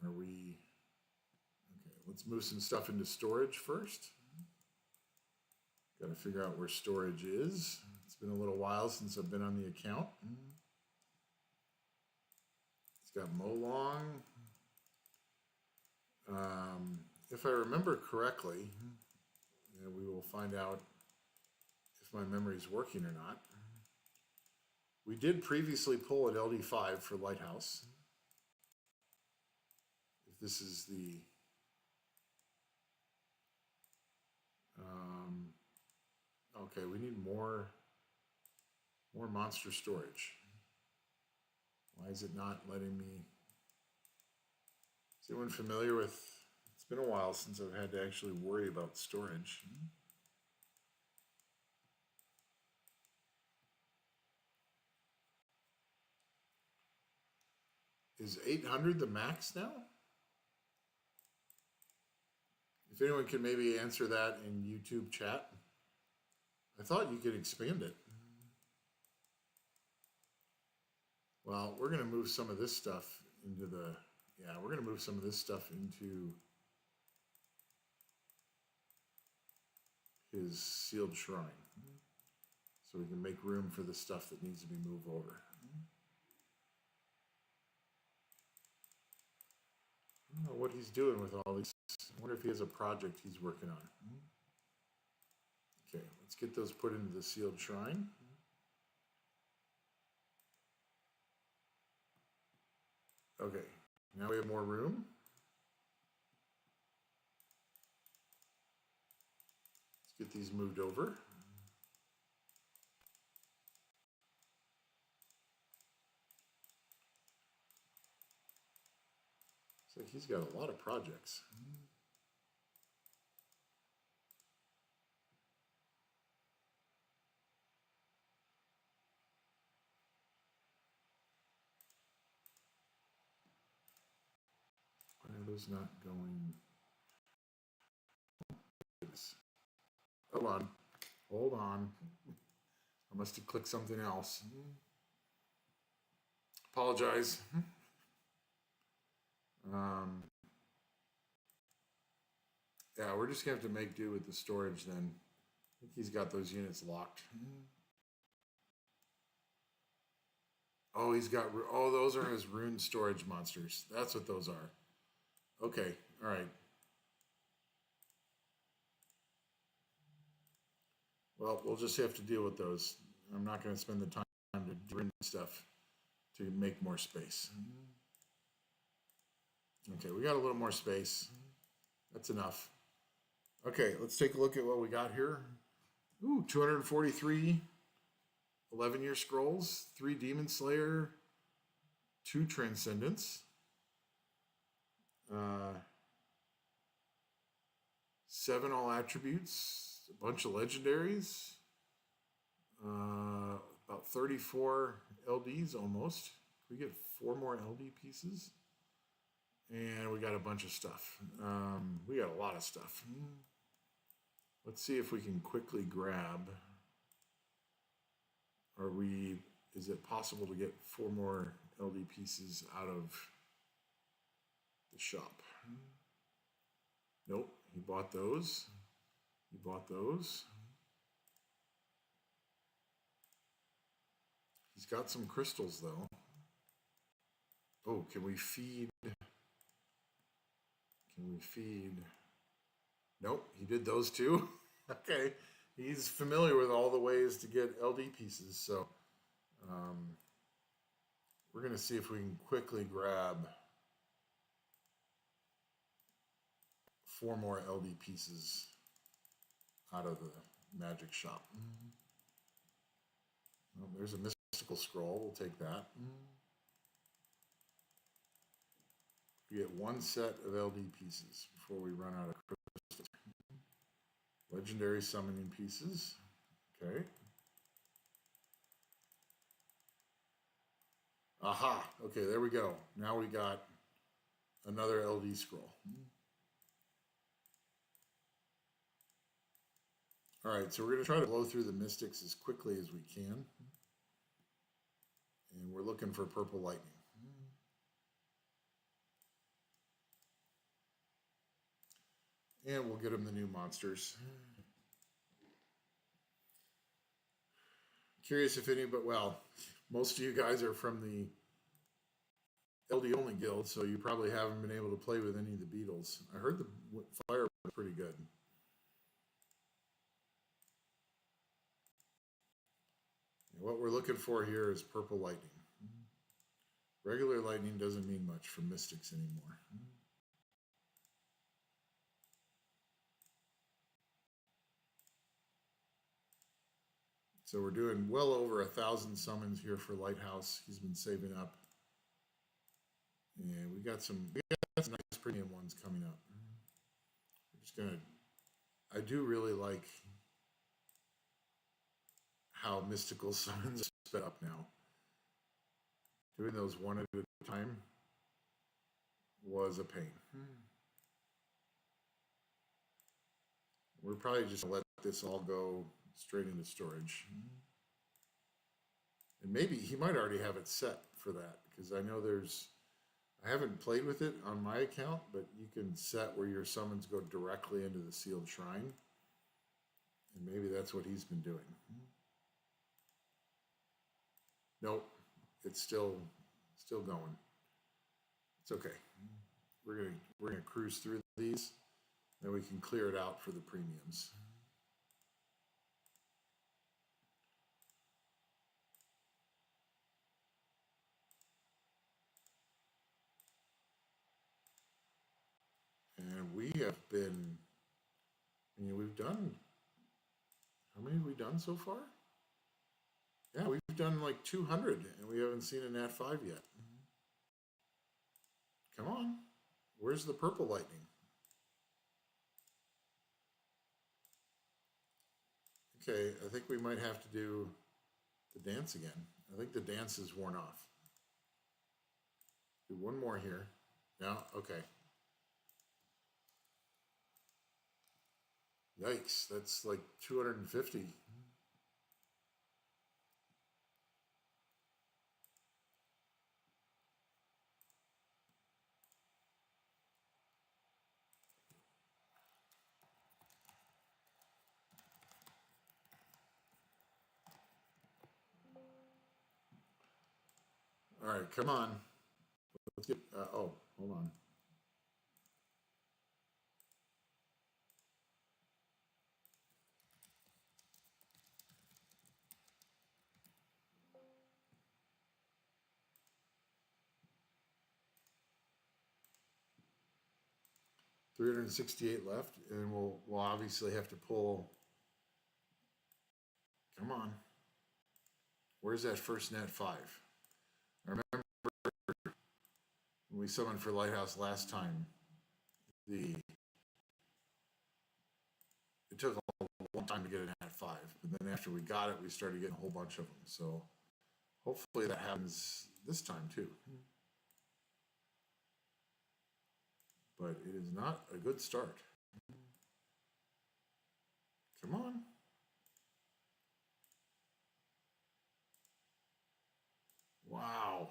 Speaker 1: Are we okay? Let's move some stuff into storage first. Got to figure out where storage is. It's been a little while since I've been on the account. It's got Molong. If I remember correctly, we will find out if my memory is working or not. We did previously pull at LD5 for Lighthouse. If this is the okay, we need more monster storage. Why is it not letting me? Is anyone familiar with? It's been a while since I've had to actually worry about storage. Is 800 the max now? If anyone can maybe answer that in YouTube chat. I thought you could expand it. Well, we're going to move some of this stuff into the, yeah, we're going to move some of this stuff into his sealed shrine. So we can make room for the stuff that needs to be moved over. I don't know what he's doing with all these. I wonder if he has a project he's working on. Okay, let's get those put into the sealed shrine. Okay, now we have more room. Let's get these moved over. It's like he's got a lot of projects. Why are those not going? Hold on. Hold on. I must have clicked something else. Apologize. Yeah, we're just going to have to make do with the storage then. I think he's got those units locked. Oh, he's got, oh, those are his rune storage monsters. That's what those are. Okay, all right. Well, we'll just have to deal with those. I'm not going to spend the time to run stuff to make more space. Okay, we got a little more space. That's enough. Okay, let's take a look at what we got here. Ooh, 243 11-year scrolls, 3 Demon Slayer, 2 Transcendence, 7 all attributes, a bunch of legendaries, about 34 LDs almost. We get 4 more LD pieces, and we got a bunch of stuff. We got a lot of stuff. Let's see if we can quickly grab. Is it possible to get 4 more LD pieces out of the shop? Nope, he bought those. He bought those. He's got some crystals though. Oh, can we feed? Can we feed? Nope, he did those too. Okay, he's familiar with all the ways to get LD pieces, so we're going to see if we can quickly grab 4 more LD pieces out of the magic shop. Well, there's a mystical scroll. We'll take that. We get 1 set of LD pieces before we run out of crystals. Legendary summoning pieces. Okay. Aha. Okay, there we go. Now we got another LD scroll. All right, so we're going to try to blow through the mystics as quickly as we can. And we're looking for purple lightning. And we'll get them the new monsters. Curious if anybody, well, most of you guys are from the LD only guild, so you probably haven't been able to play with any of the beetles. I heard the fire was pretty good. And what we're looking for here is purple lightning. Regular lightning doesn't mean much for mystics anymore. So we're doing well over 1,000 summons here for Lighthouse. He's been saving up. And we got some nice premium ones coming up. We're just gonna, I do really like how mystical summons are sped up now. Doing those one at a time was a pain. We're probably just gonna let this all go straight into storage. And maybe he might already have it set for that, because I know I haven't played with it on my account, but you can set where your summons go directly into the sealed shrine. And maybe that's what he's been doing. Nope, it's still going. It's okay. We're gonna cruise through these, then we can clear it out for the premiums. And we have been, we've done, how many have we done so far? Yeah, we've done like 200 and we haven't seen a Nat 5 yet. Come on, where's the purple lightning? Okay, I think we might have to do the dance again. I think the dance is worn off. Do one more here. No, okay. Yikes, that's like 250. All right, come on. Let's get, oh, hold on. $368 left, and we'll obviously have to pull. Come on. Where's that first Nat 5? I remember when we summoned for Lighthouse last time, it took a long time to get a Nat 5, but then after we got it, we started getting a whole bunch of them. So hopefully that happens this time too. But it is not a good start. Come on. Wow.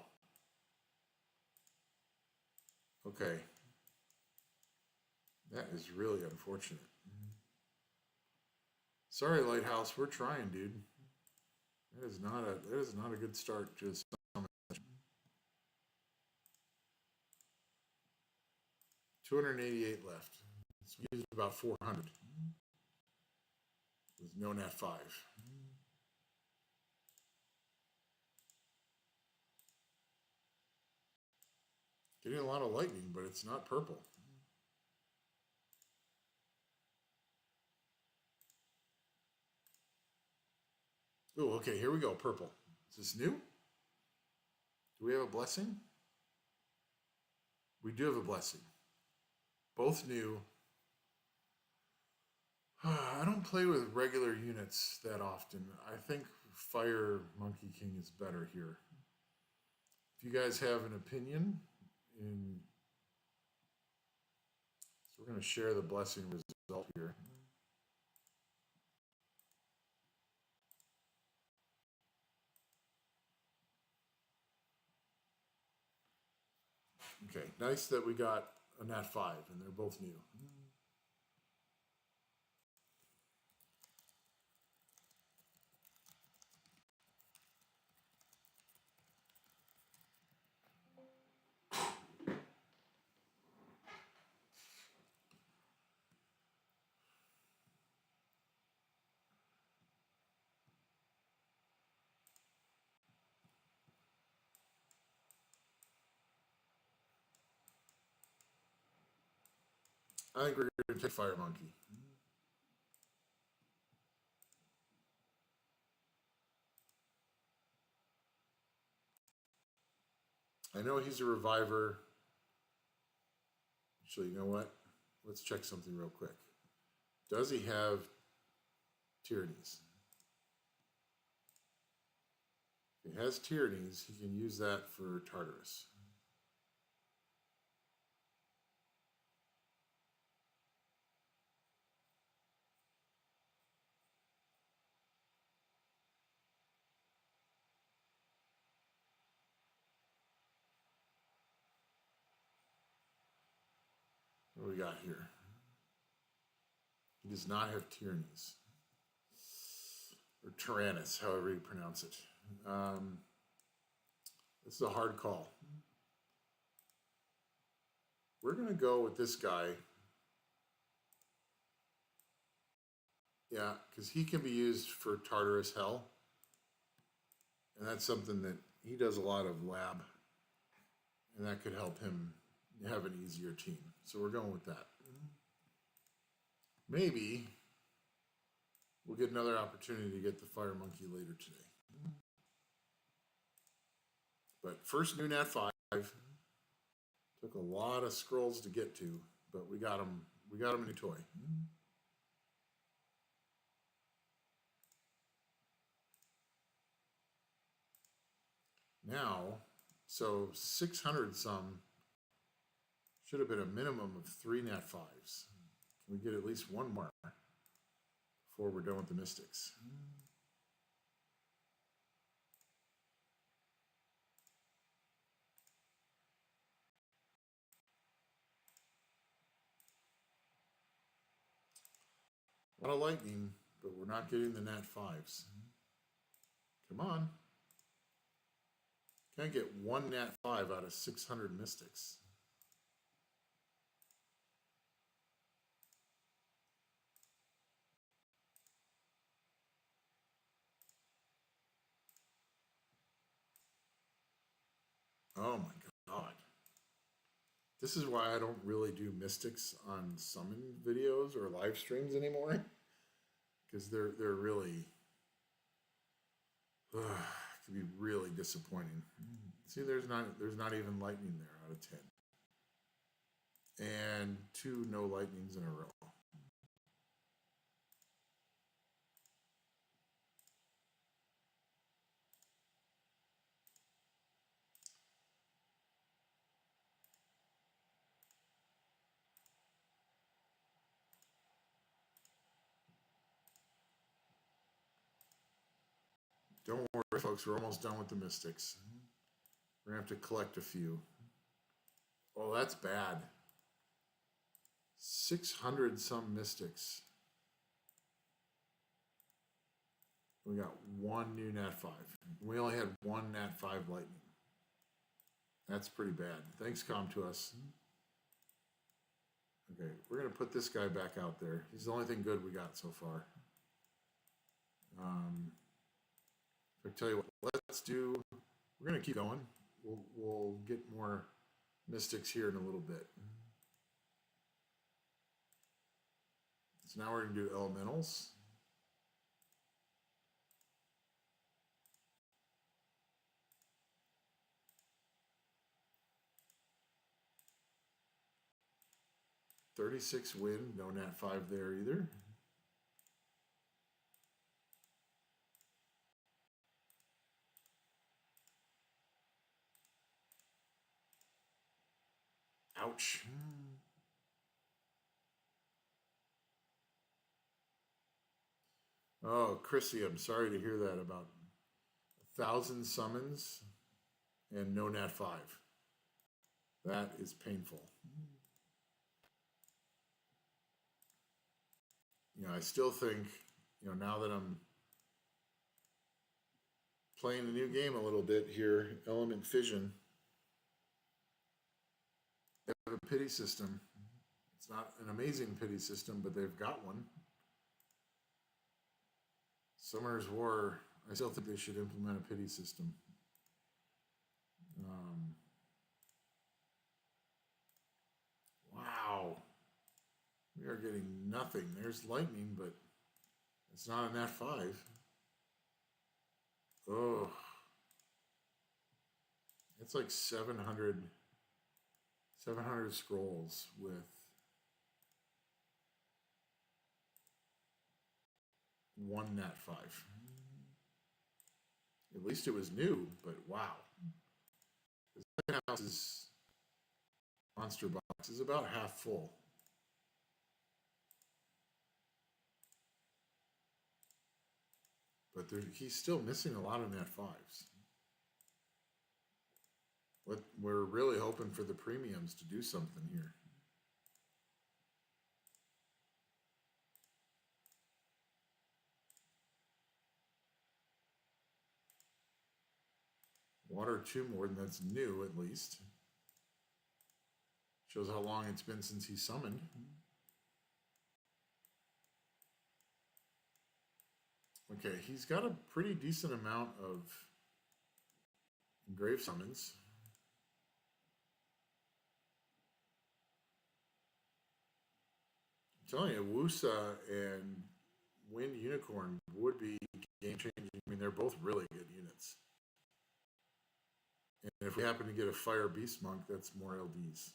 Speaker 1: Okay. That is really unfortunate. Sorry, Lighthouse. We're trying, dude. That is not a good start to a summon. 288 left. So we used about 400 with no Nat 5. Getting a lot of lightning, but it's not purple. Oh, okay, here we go, purple. Is this new? Do we have a blessing? We do have a blessing. Both new. I don't play with regular units that often. I think Fire Monkey King is better here. If you guys have an opinion, so we're going to share the blessing result here. Okay, nice that we got a Nat 5 and they're both new. I think we're going to take Fire Monkey. I know he's a reviver. Actually, you know what? Let's check something real quick. Does he have tyrannies? If he has tyrannies, he can use that for Tartarus. we got here? He does not have tyrannies. Or tyrannus, however you pronounce it. This is a hard call. We're going to go with this guy. Yeah, because he can be used for Tartarus Hell. And that's something that he does a lot of lab. And that could help him have an easier team. So we're going with that. Maybe we'll get another opportunity to get the Fire Monkey later today. But first new Nat 5. Took a lot of scrolls to get to, but we got him. We got him in a toy. Now, so 600 some should have been a minimum of 3 Nat 5s. Can we get at least one more before we're done with the Mystics? A lot of lightning, but we're not getting the Nat 5s. Come on. Can't get one Nat 5 out of 600 Mystics. Oh my God. This is why I don't really do Mystics on summon videos or live streams anymore. Because they're really can be really disappointing. See, there's not even lightning there out of 10. And 2 no lightnings in a row. Don't worry, folks. We're almost done with the Mystics. We're going to have to collect a few. Oh, that's bad. 600 some Mystics. We got 1 new Nat 5. We only had 1 Nat 5 lightning. That's pretty bad. Thanks, ComToUs. Okay, we're going to put this guy back out there. He's the only thing good we got so far. I tell you what, we're going to keep going. We'll get more Mystics here in a little bit. So now we're going to do Elementals. $36 win, no Nat 5 there either. Ouch. Oh, Chrissy, I'm sorry to hear that about 1,000 summons and no Nat 5. That is painful. I still think, now that I'm playing the new game a little bit here, Element Fission, they have a pity system. It's not an amazing pity system, but they've got one. Summer's War, I still think they should implement a pity system. Wow. We are getting nothing. There's lightning, but it's not a Nat 5. Oh. It's like 700 scrolls with one Nat 5. At least it was new, but wow. The second house's monster box is about half full. But he's still missing a lot of Nat 5s. We're really hoping for the premiums to do something here. Water 2 more, and that's new at least. Shows how long it's been since he summoned. Okay, he's got a pretty decent amount of engrave summons. I'm telling you, Wusa and Wind Unicorn would be game changing. I mean, they're both really good units. And if we happen to get a Fire Beast Monk, that's more LDs.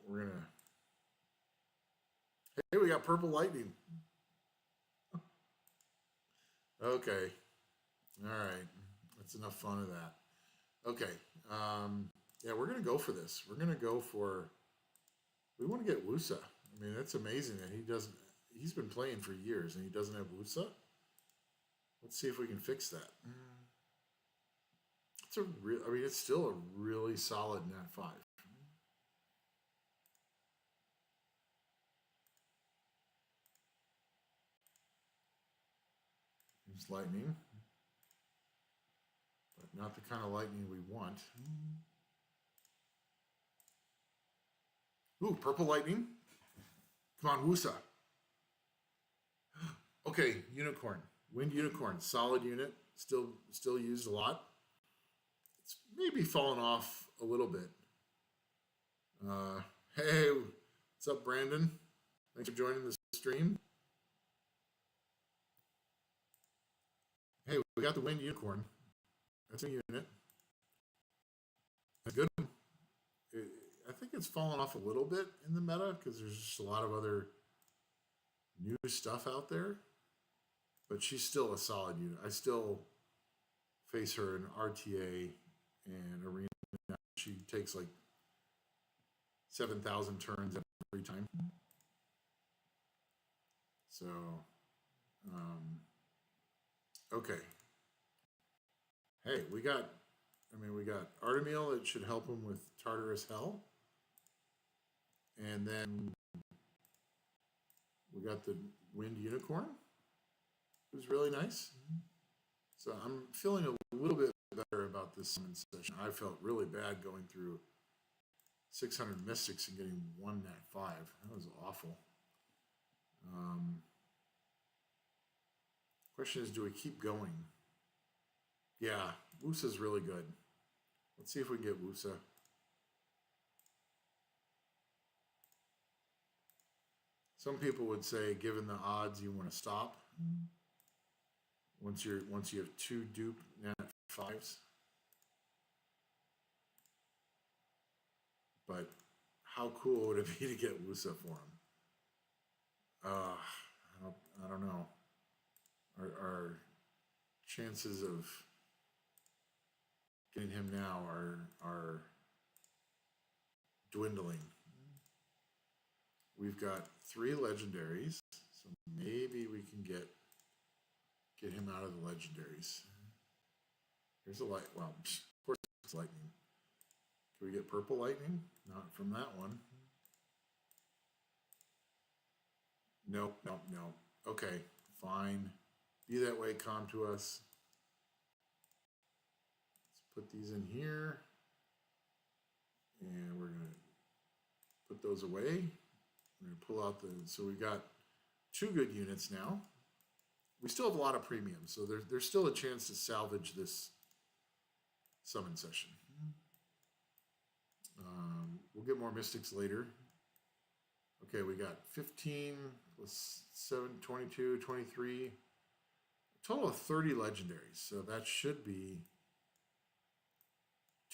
Speaker 1: We're gonna. Hey, we got Purple Lightning. Okay. All right. That's enough fun of that. Okay. Yeah, we're gonna go for this. We're gonna go for. We want to get Wusa. I mean, that's amazing that he doesn't. He's been playing for years and he doesn't have Wusa. Let's see if we can fix that. It's a real. I mean, it's still a really solid Nat 5. There's lightning, but not the kind of lightning we want. Ooh, purple lightning. Come on, Wusa. Okay, Unicorn. Wind Unicorn. Solid unit. Still used a lot. It's maybe fallen off a little bit. Hey, what's up, Brandon? Thanks for joining the stream. Hey, we got the Wind Unicorn. That's a unit. A good one. I think it's fallen off a little bit in the meta because there's just a lot of other new stuff out there. But she's still a solid unit. I still face her in RTA and Arena. She takes like 7,000 turns every time. So, okay. Hey, we got Artemil that should help him with Tartarus Hell. And then we got the Wind Unicorn, who's really nice. So I'm feeling a little bit better about this summon session. I felt really bad going through 600 Mystics and getting 1 Nat 5. That was awful. Question is, do we keep going? Yeah, Wusa's really good. Let's see if we can get Wusa. Some people would say, given the odds, you want to stop. Once you have 2 dupe Nat 5s. But how cool would it be to get Wusa for him? I don't know. Our chances of getting him now are dwindling. We've got 3 legendaries, so maybe we can get him out of the legendaries. Here's a light. Well, of course it's lightning. Can we get purple lightning? Not from that one. Nope. Okay, fine. Be that way, come to us. Let's put these in here. And we're going to put those away. We're going to pull out so we've got 2 good units now. We still have a lot of premium, so there's still a chance to salvage this summon session. We'll get more Mystics later. Okay, we got 15 plus 7, 22, 23. A total of 30 legendaries, so that should be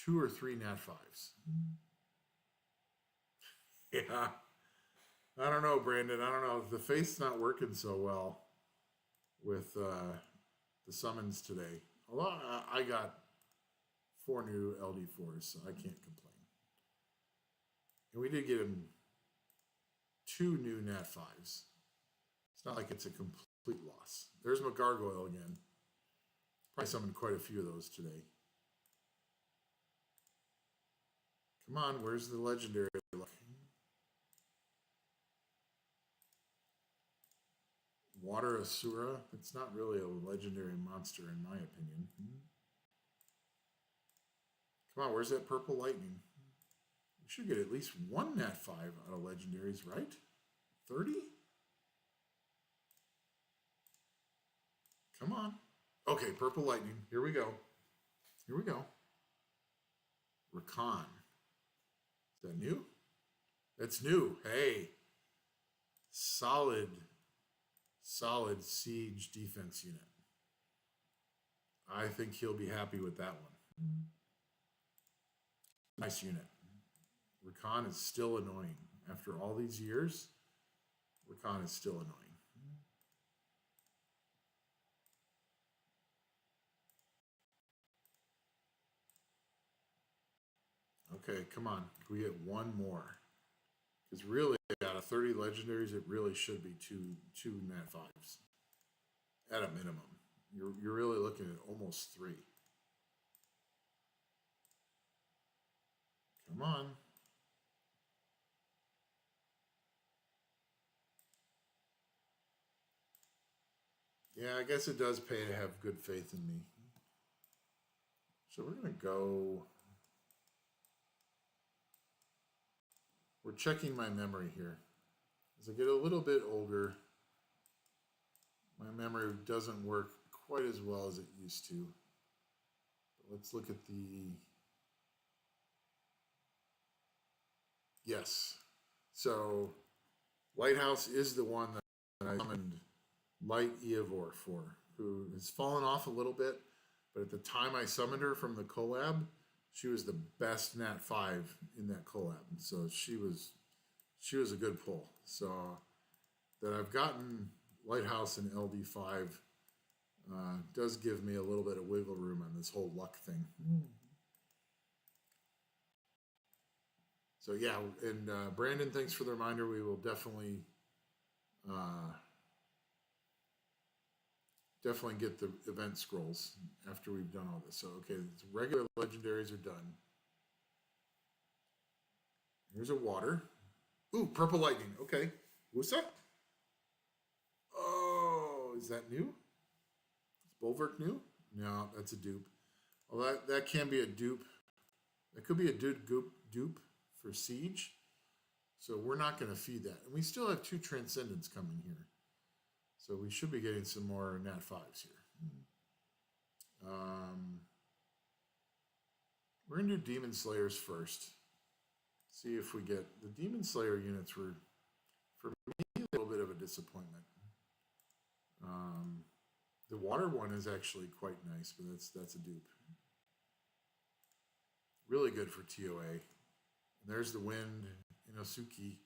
Speaker 1: 2 or 3 Nat 5s. Yeah. I don't know, Brandon. I don't know. The faith's not working so well with the summons today. Although I got 4 new LD4s, so I can't complain. And we did get him 2 new Nat 5s. It's not like it's a complete loss. There's my gargoyle again. Probably summoned quite a few of those today. Come on, where's the legendary luck? Water Asura. It's not really a legendary monster in my opinion. Come on, where's that purple lightning? We should get at least one Nat 5 out of legendaries, right? 30? Come on. Okay, purple lightning. Here we go. Here we go. Rakan. Is that new? That's new. Hey. Solid siege defense unit. I think he'll be happy with that one. Nice unit. Rakan is still annoying. After all these years, Rakan is still annoying. Okay, come on. Can we get one more? Because really, out of 30 legendaries, it really should be two Nat 5s. At a minimum. You're really looking at almost 3. Come on. Yeah, I guess it does pay to have good faith in me. So we're going to go... We're checking my memory here. As I get a little bit older, my memory doesn't work quite as well as it used to. But let's look at the... Yes. So Lighthouse is the one that I summoned Light Eivor for, who has fallen off a little bit, but at the time I summoned her from the collab, she was the best Nat 5 in that collab. So she was a good pull. So that I've gotten Lighthouse and LD5 does give me a little bit of wiggle room on this whole luck thing. So yeah, and Brandon, thanks for the reminder. We will definitely get the event scrolls after we've done all this. So okay, regular legendaries are done. Here's a water. Ooh, purple lightning. Okay, what's that? Oh, is that new? Is Bulwark new? No, that's a dupe. Well, that can be a dupe. That could be a dupe for Siege. So we're not going to feed that. And we still have 2 Transcendents coming here. So we should be getting some more Nat 5s here. We're going to do Demon Slayers first. See if we get... The Demon Slayer units were, for me, a little bit of a disappointment. The water one is actually quite nice, but that's a dupe. Really good for TOA. And there's the wind, Inosuke.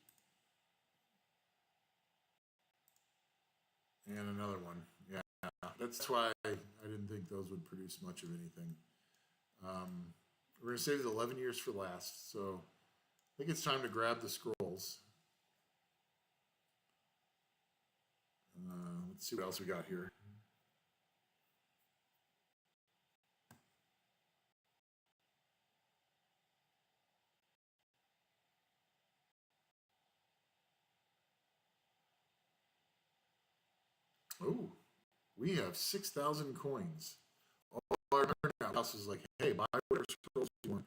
Speaker 1: And another one. Yeah, that's why I didn't think those would produce much of anything. We're going to save the 11 years for last, so I think it's time to grab the scrolls. Let's see what else we got here. Oh, we have 6,000 coins. All I remember now, house is like, hey, buy whatever scrolls you want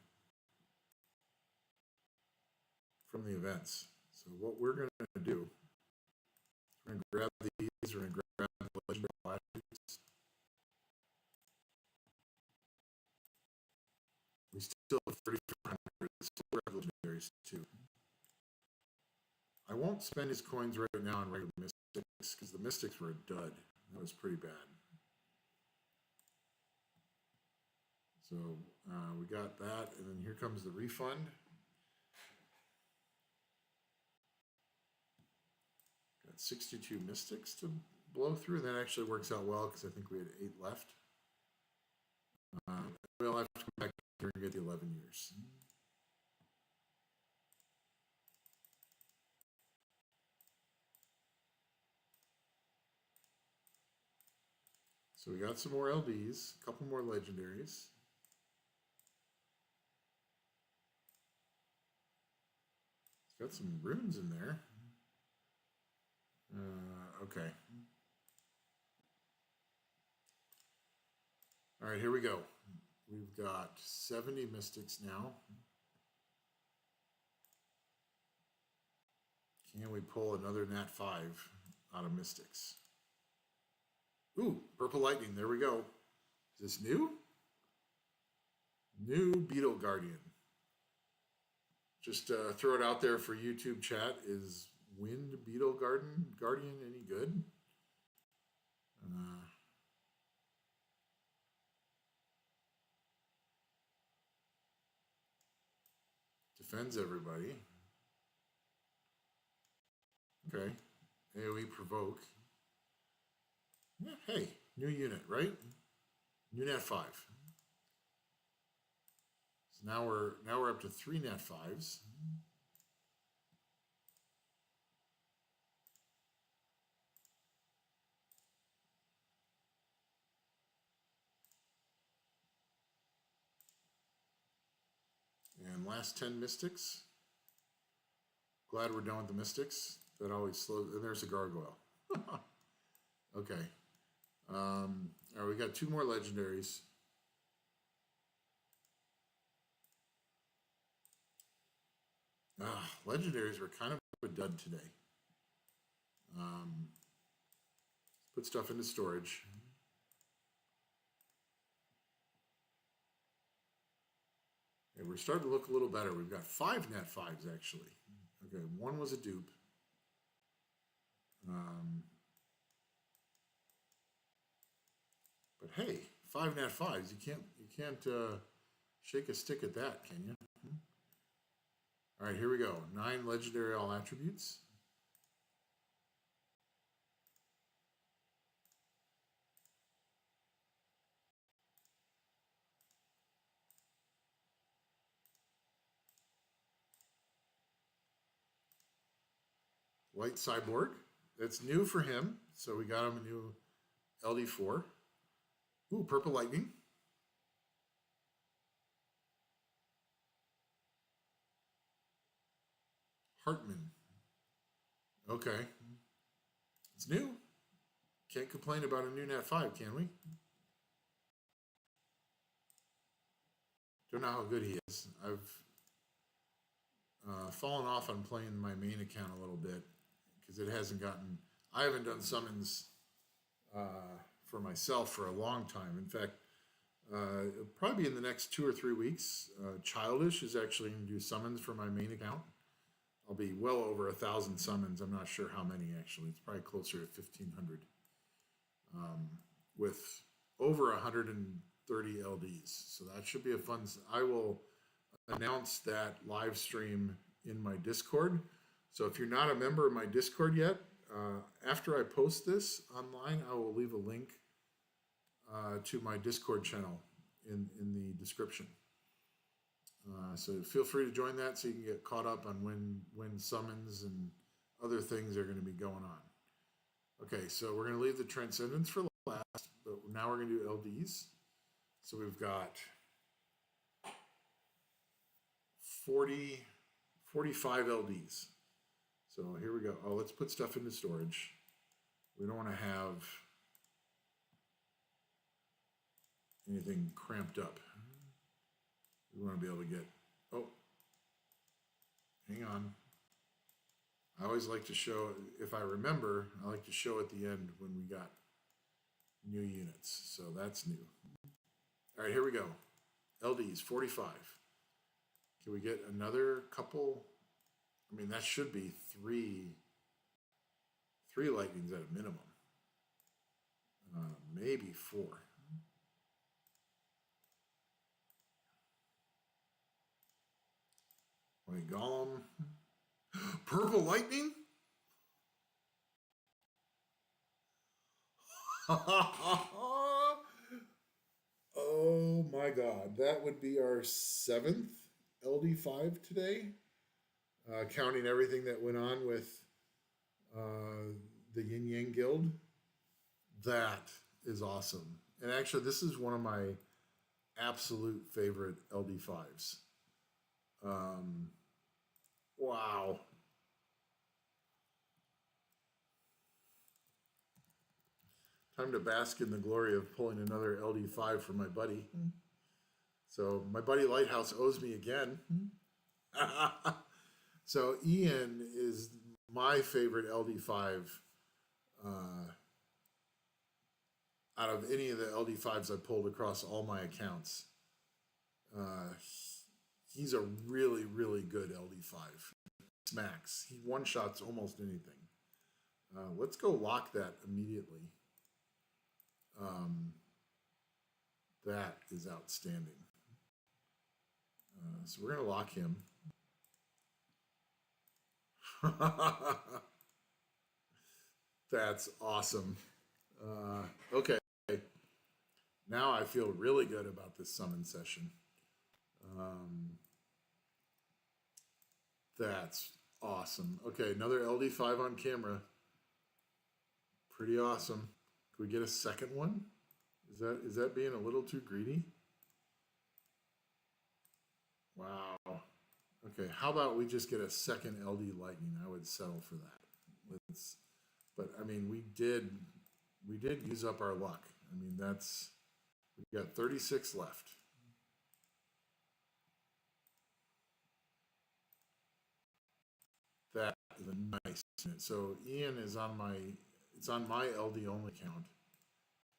Speaker 1: from the events. So what we're going to do, we're going to grab these, we're going to grab the legendary attributes. We still have 3,400 legendaries too. I won't spend his coins right now on regular mystics because the mystics were a dud. That was pretty bad. So we got that, and then here comes the refund. Got 62 mystics to blow through. That actually works out well because I think we had 8 left. We'll have to come back here and get the 11 years. So we got some more LDs, a couple more legendaries. It's got some runes in there. Okay. All right, here we go. We've got 70 mystics now. Can we pull another Nat 5 out of mystics? Ooh, purple lightning. There we go. Is this new? New Beetle Guardian. Just throw it out there for YouTube chat. Is Wind Beetle Guardian any good? Defends everybody. Okay. AoE provoke. Yeah, hey, new unit, right? New Nat 5. So now we're up to 3 Nat 5s. And last 10 mystics. Glad we're done with the mystics. That always slows. And there's a gargoyle. Okay. All right, we got 2 more legendaries. Legendaries were kind of a dud today. Put stuff into storage. Okay, we're starting to look a little better. We've got 5 Nat 5s actually. Okay, 1 was a dupe. But hey, 5 Nat 5s. You can't shake a stick at that, can you? All right, here we go. 9 legendary all attributes. White Cyborg. That's new for him. So we got him a new LD4. Ooh, Purple Lightning. Hartman. Okay. It's new. Can't complain about a new Nat 5, can we? Don't know how good he is. I've fallen off on playing my main account a little bit because it hasn't gotten. I haven't done summons for myself for a long time. In fact, probably in the next 2 or 3 weeks, Childish is actually going to do summons for my main account. I'll be well over 1,000 summons. I'm not sure how many actually. It's probably closer to 1,500. With over 130 LDs. So that should be a fun. I will announce that live stream in my Discord. So if you're not a member of my Discord yet, after I post this online, I will leave a link to my Discord channel in the description. So feel free to join that so you can get caught up on when summons and other things are going to be going on. Okay, so we're going to leave the Transcendence for last, but now we're going to do LDs. So we've got 45 LDs. So here we go. Oh, let's put stuff into storage. We don't want to have anything cramped up. We want to be able to get, oh, hang on. I always like to show, if I remember, I like to show at the end when we got new units. So that's new. All right, here we go. LDs, 45. Can we get another couple? I mean, that should be three lightnings at a minimum. Maybe 4. Wait, Golem. Purple lightning? Oh my god. That would be our 7th LD5 today. Counting everything that went on with the YinYang Guild. That is awesome. And actually, this is one of my absolute favorite LD5s. Wow. Time to bask in the glory of pulling another LD5 for my buddy. So my buddy Lighthouse owes me again. So Ian is my favorite LD5 out of any of the LD5s I pulled across all my accounts. He's a really, really good LD5. Smacks. He one-shots almost anything. Let's go lock that immediately. That is outstanding. So we're going to lock him. That's awesome. Okay. Now I feel really good about this summon session. That's awesome. Okay, another LD5 on camera. Pretty awesome. Can we get a second one? Is that being a little too greedy? Wow. Okay, how about we just get a second LD Lightning? I would settle for that. But I mean, we did use up our luck. I mean, we got 36 left. That is a nice unit. So Ian is on my LD only account.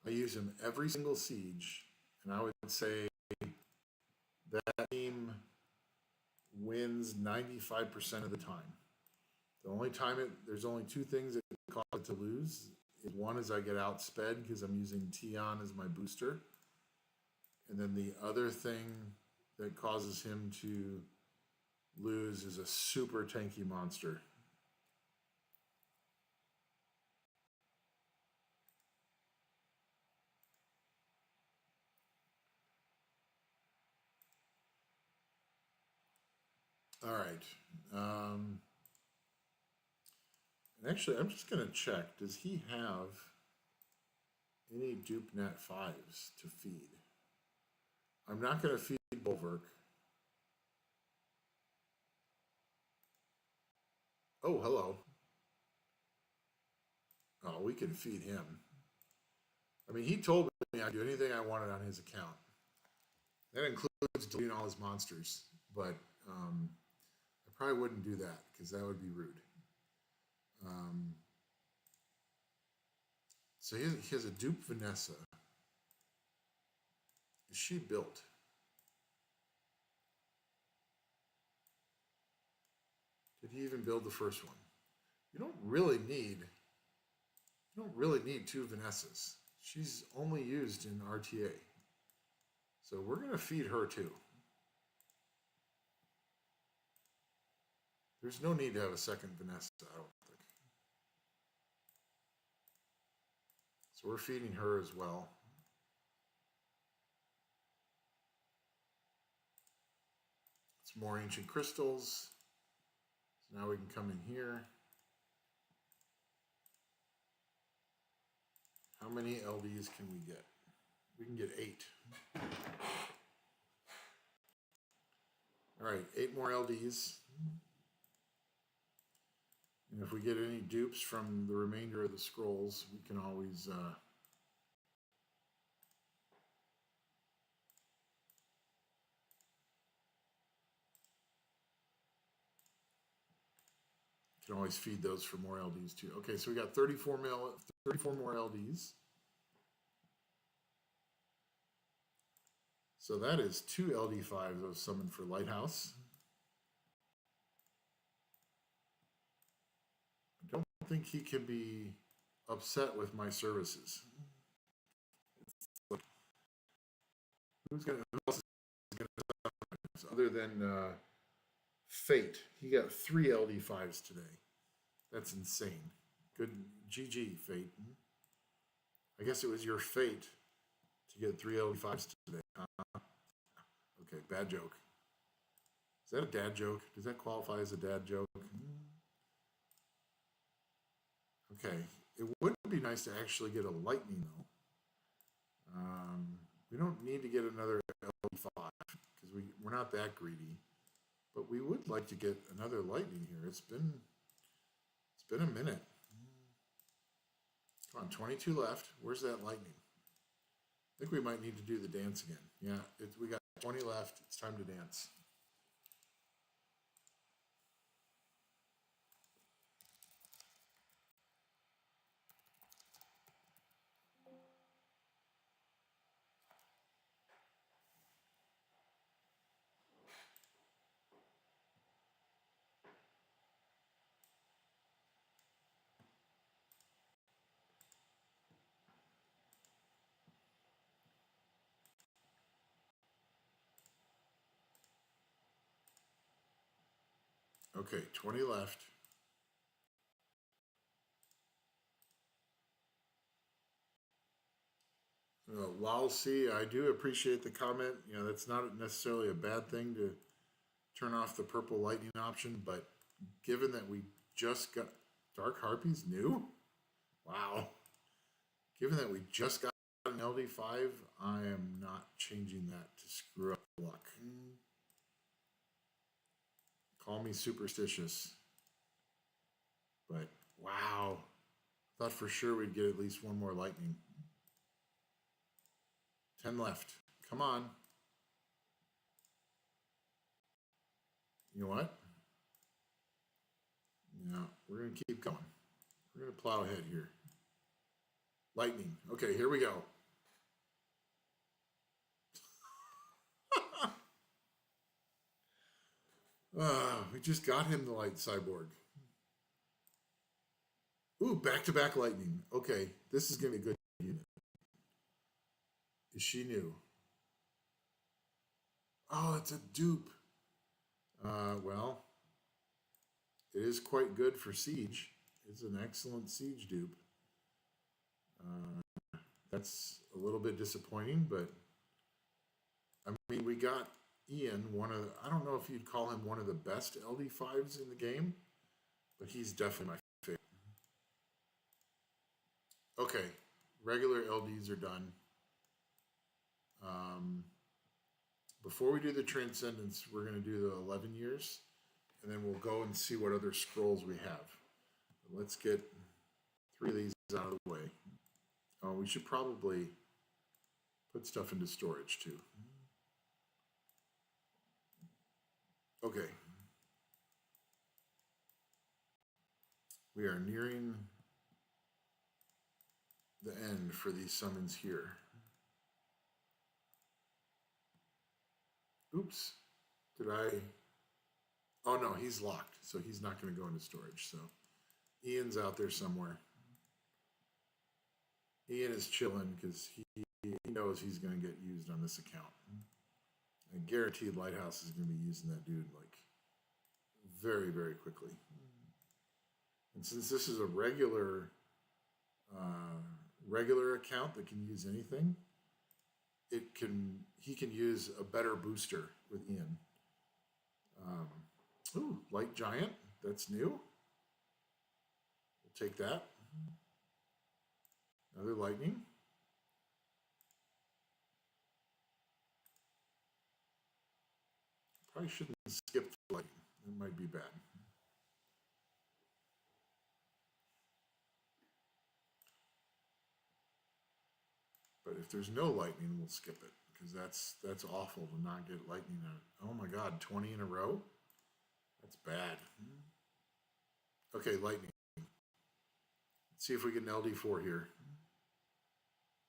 Speaker 1: I use him every single siege, and I would say that team wins 95% of the time. The only time there's only two things that cause it to lose. One is I get outsped because I'm using Tion as my booster. And then the other thing that causes him to lose is a super tanky monster. All right. Actually, I'm just going to check. Does he have any DupeNet 5s to feed? I'm not going to feed Bulwark. Oh, hello. Oh, we can feed him. I mean, he told me I'd do anything I wanted on his account. That includes deleting all his monsters. But I probably wouldn't do that because that would be rude. So he has a dupe Vanessa. Is she built? Did he even build the first one? You don't really need two Vanessas. She's only used in RTA. So we're going to feed her too. There's no need to have a second Vanessa, I don't think. So we're feeding her as well. It's more ancient crystals. So now we can come in here. How many LDs can we get? We can get 8. All right, 8 more LDs. And if we get any dupes from the remainder of the scrolls, we can always feed those for more LDs too. Okay, so we got 34 more LDs. So that is 2 LD5s I've summoned for Lighthouse. I don't think he can be upset with my services. Who else is going to other than Fate? He got 3 LD5s today. That's insane. Good GG, Fate. I guess it was your fate to get 3 LD5s today. Okay, bad joke. Is that a dad joke? Does that qualify as a dad joke? Okay, it would be nice to actually get a lightning though. We don't need to get another LD5 because we're not that greedy, but we would like to get another lightning here. It's been a minute. Come on, 22 left. Where's that lightning? I think we might need to do the dance again. Yeah, we got 20 left. It's time to dance. Okay, 20 left. Lol C, I do appreciate the comment. You know, that's not necessarily a bad thing to turn off the purple lightning option, but given that we just got Dark Harpies new, wow. Given that we just got an LD5, I am not changing that to screw up luck. Call me superstitious. But wow. Thought for sure we'd get at least one more lightning. 10 left. Come on. You know what? No, we're going to keep going. We're going to plow ahead here. Lightning. Okay, here we go. We just got him the light cyborg. Ooh, back-to-back lightning. Okay, this is going to be a good unit. Is she new? Oh, it's a dupe. Well, it is quite good for siege. It's an excellent siege dupe. That's a little bit disappointing, but I mean, we got Ian, I don't know if you'd call him one of the best LD5s in the game, but he's definitely my favorite. Okay, regular LDs are done. Before we do the Transcendence, we're going to do the 11 years, and then we'll go and see what other scrolls we have. Let's get 3 of these out of the way. Oh, we should probably put stuff into storage too. Okay. We are nearing the end for these summons here. Oops. Did I? Oh no, he's locked, so he's not going to go into storage. So Ian's out there somewhere. Ian is chilling because he knows he's going to get used on this account. And guaranteed Lighthouse is going to be using that dude like very, very quickly. And since this is a regular account that can use anything, he can use a better booster with Ian. Ooh, Light Giant, that's new. We'll take that. Another lightning. Probably shouldn't skip the lightning. It might be bad. But if there's no lightning, we'll skip it because that's awful to not get lightning on it. Oh my God, 20 in a row? That's bad. Okay, lightning. Let's see if we get an LD4 here.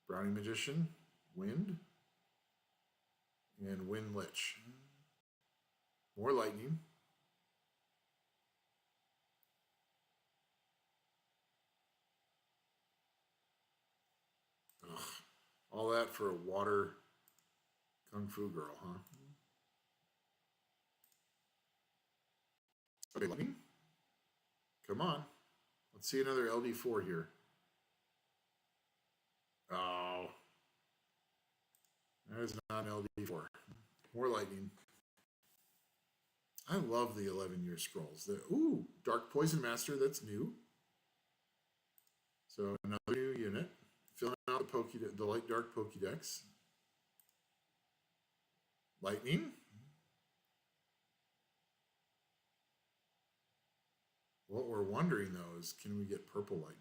Speaker 1: Brownie Magician, Wind, and Wind Lich. More lightning. Ugh. All that for a water Kung Fu girl, huh? Okay, lightning. Come on. Let's see another LD4 here. Oh. That is not an LD4. More lightning. I love the 11-year scrolls. Ooh, Dark Poison Master, that's new. So another new unit. Filling out the light dark Pokédex. Lightning. What we're wondering though is, can we get purple lightning?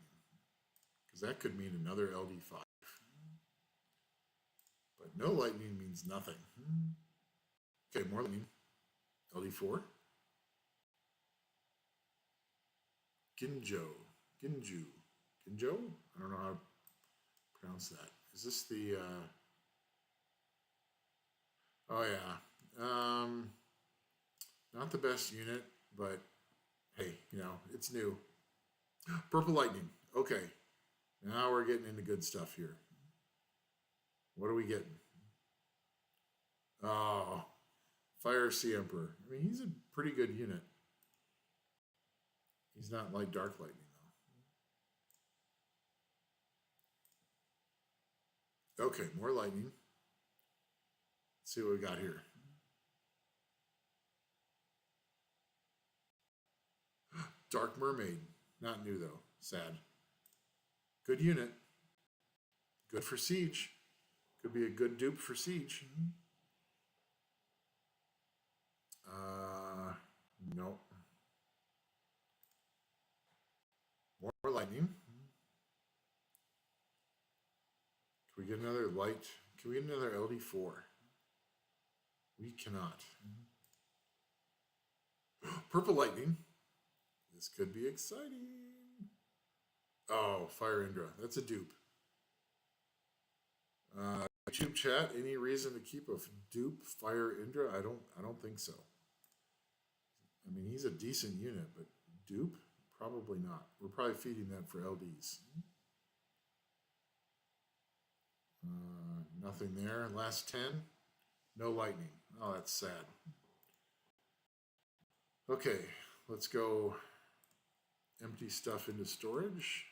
Speaker 1: Because that could mean another LD5. But no lightning means nothing. Okay, more lightning. LD4. Ginjo. Ginjo? I don't know how to pronounce that. Is this the... Oh, yeah. Not the best unit, but hey, you know, it's new. Purple Lightning. Okay. Now we're getting into good stuff here. What are we getting? Oh, Fire Sea Emperor. I mean, he's a pretty good unit. He's not like Dark Lightning, though. Okay, more lightning. Let's see what we got here. Dark Mermaid. Not new, though. Sad. Good unit. Good for Siege. Could be a good dupe for Siege. No. More lightning. Can we get another light? Can we get another LD4? We cannot. Purple lightning. This could be exciting. Oh, Fire Indra. That's a dupe. YouTube chat. Any reason to keep a dupe Fire Indra? I don't think so. I mean, he's a decent unit, but dupe? Probably not. We're probably feeding that for LDs. Nothing there. Last 10. No lightning. Oh, that's sad. Okay, let's go empty stuff into storage.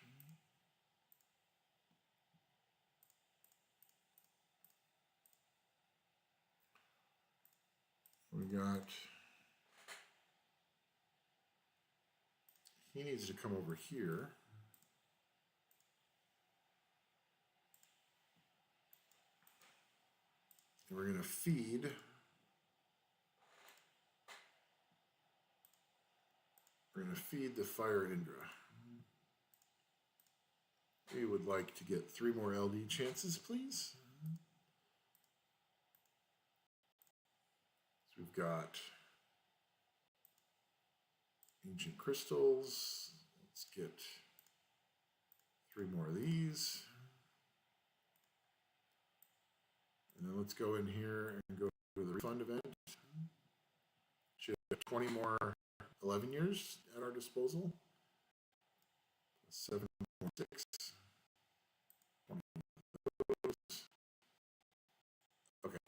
Speaker 1: We got... He needs to come over here. And we're going to feed... We're going to feed the Fire Indra. We would like to get 3 more LD chances, please. So we've got Ancient Crystals. Let's get 3 more of these. And then let's go in here and go to the refund event. Should have 20 more 11 years at our disposal. 7 more 6. 20 of those. Okay.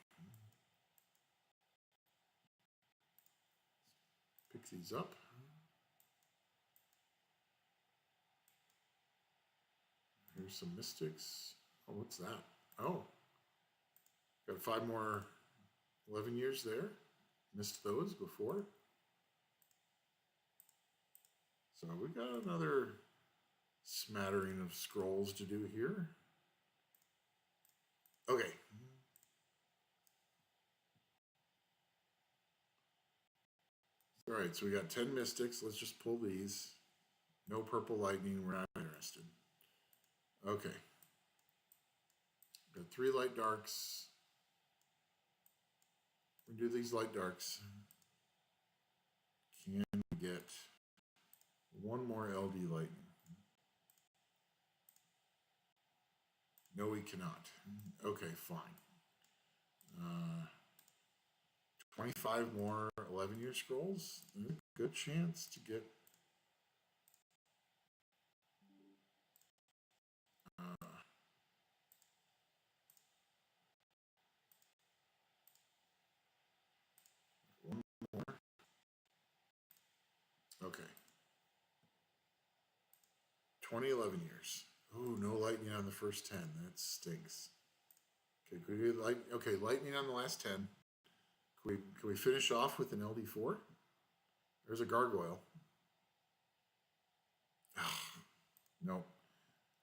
Speaker 1: Pick these up. Here's some Mystics. Oh, what's that? Oh. Got 5 more 11 years there. Missed those before. So we got another smattering of scrolls to do here. Okay. All right, so we got 10 Mystics. Let's just pull these. No Purple Lightning. We're not interested. Okay. Got 3 Light Darks. We do these Light Darks. Can we get 1 more LD Lightning? No, we cannot. Okay, fine. 25 more 11-year scrolls. There's a good chance to get... one more. Okay. 11 years. Oh, no lightning on the first 10. That stinks. Okay, could we get lightning on the last 10. Can we finish off with an LD4? There's a gargoyle. No.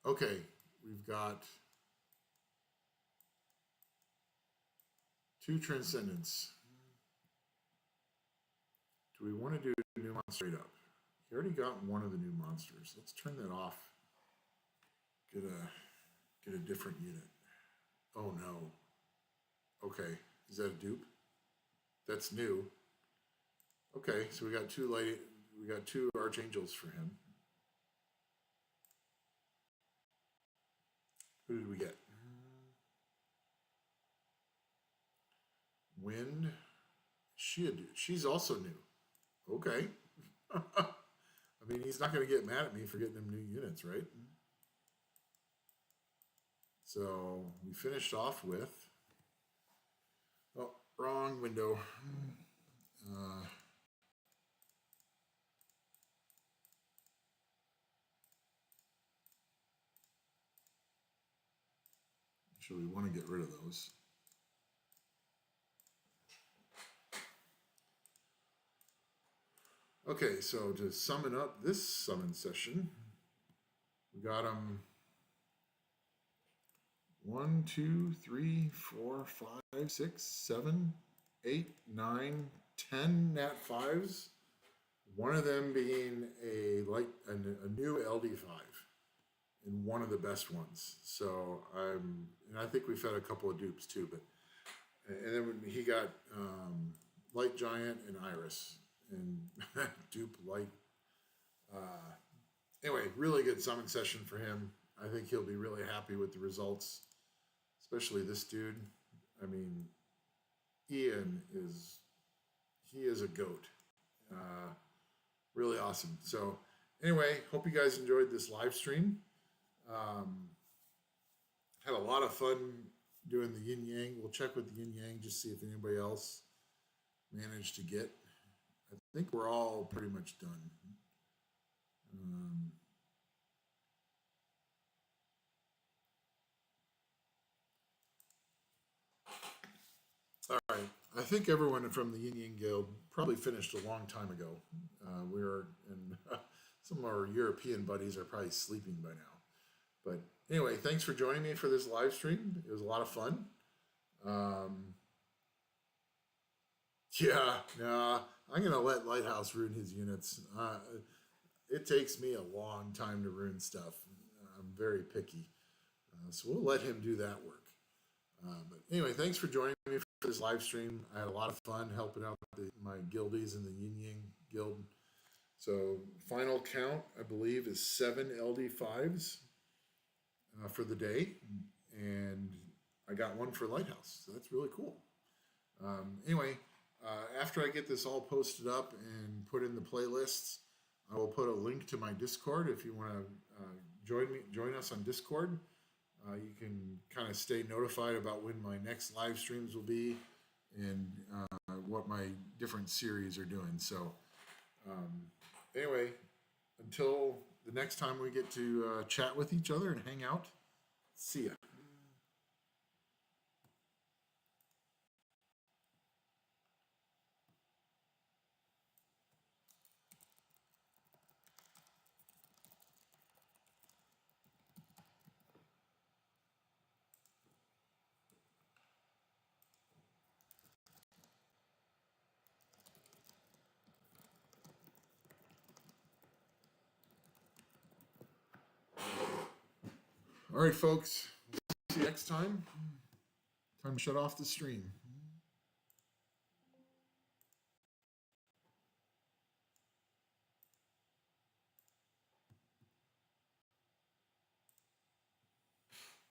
Speaker 1: Okay, we've got 2 Transcendence. Do we want to do a new monster straight up? He already got one of the new monsters. Let's turn that off. Get a different unit. Oh no. Okay, is that a dupe? That's new. Okay, so we got two archangels for him. Who did we get? Wind. She's also new. Okay. I mean, he's not going to get mad at me for getting them new units, right? So we finished off with. Oh, wrong window. Actually, we want to get rid of those. Okay, so to summon up this summon session, we got them 1, 2, 3, 4, 5, 6, 7, 8, 9, 10 nat 5s. One of them being a new LD5 and one of the best ones. So and I think we've had a couple of dupes too, but and then he got Light Giant and Iris and dupe Light. Anyway, really good summon session for him. I think he'll be really happy with the results, especially this dude. I mean, Ian is a goat. Really awesome. So anyway, hope you guys enjoyed this live stream. Had a lot of fun doing the yin yang. We'll check with the yin yang, just see if anybody else managed to get. I think we're all pretty much done. All right. I think everyone from the YinYang Guild probably finished a long time ago. And some of our European buddies are probably sleeping by now. But anyway, thanks for joining me for this live stream. It was a lot of fun. Yeah, nah, I'm going to let Lighthouse ruin his units. It takes me a long time to ruin stuff. I'm very picky. So we'll let him do that work. But anyway, thanks for joining me for this live stream. I had a lot of fun helping out my guildies in the YinYang Guild. So final count, I believe, is 7 LD5s for the day. And I got one for Lighthouse. So that's really cool. Anyway, after I get this all posted up and put in the playlists, I will put a link to my Discord if you want to join us on Discord. You can kind of stay notified about when my next live streams will be and what my different series are doing. So anyway, until the next time we get to chat with each other and hang out, see ya. All right, folks. See you next time. Time to shut off the stream.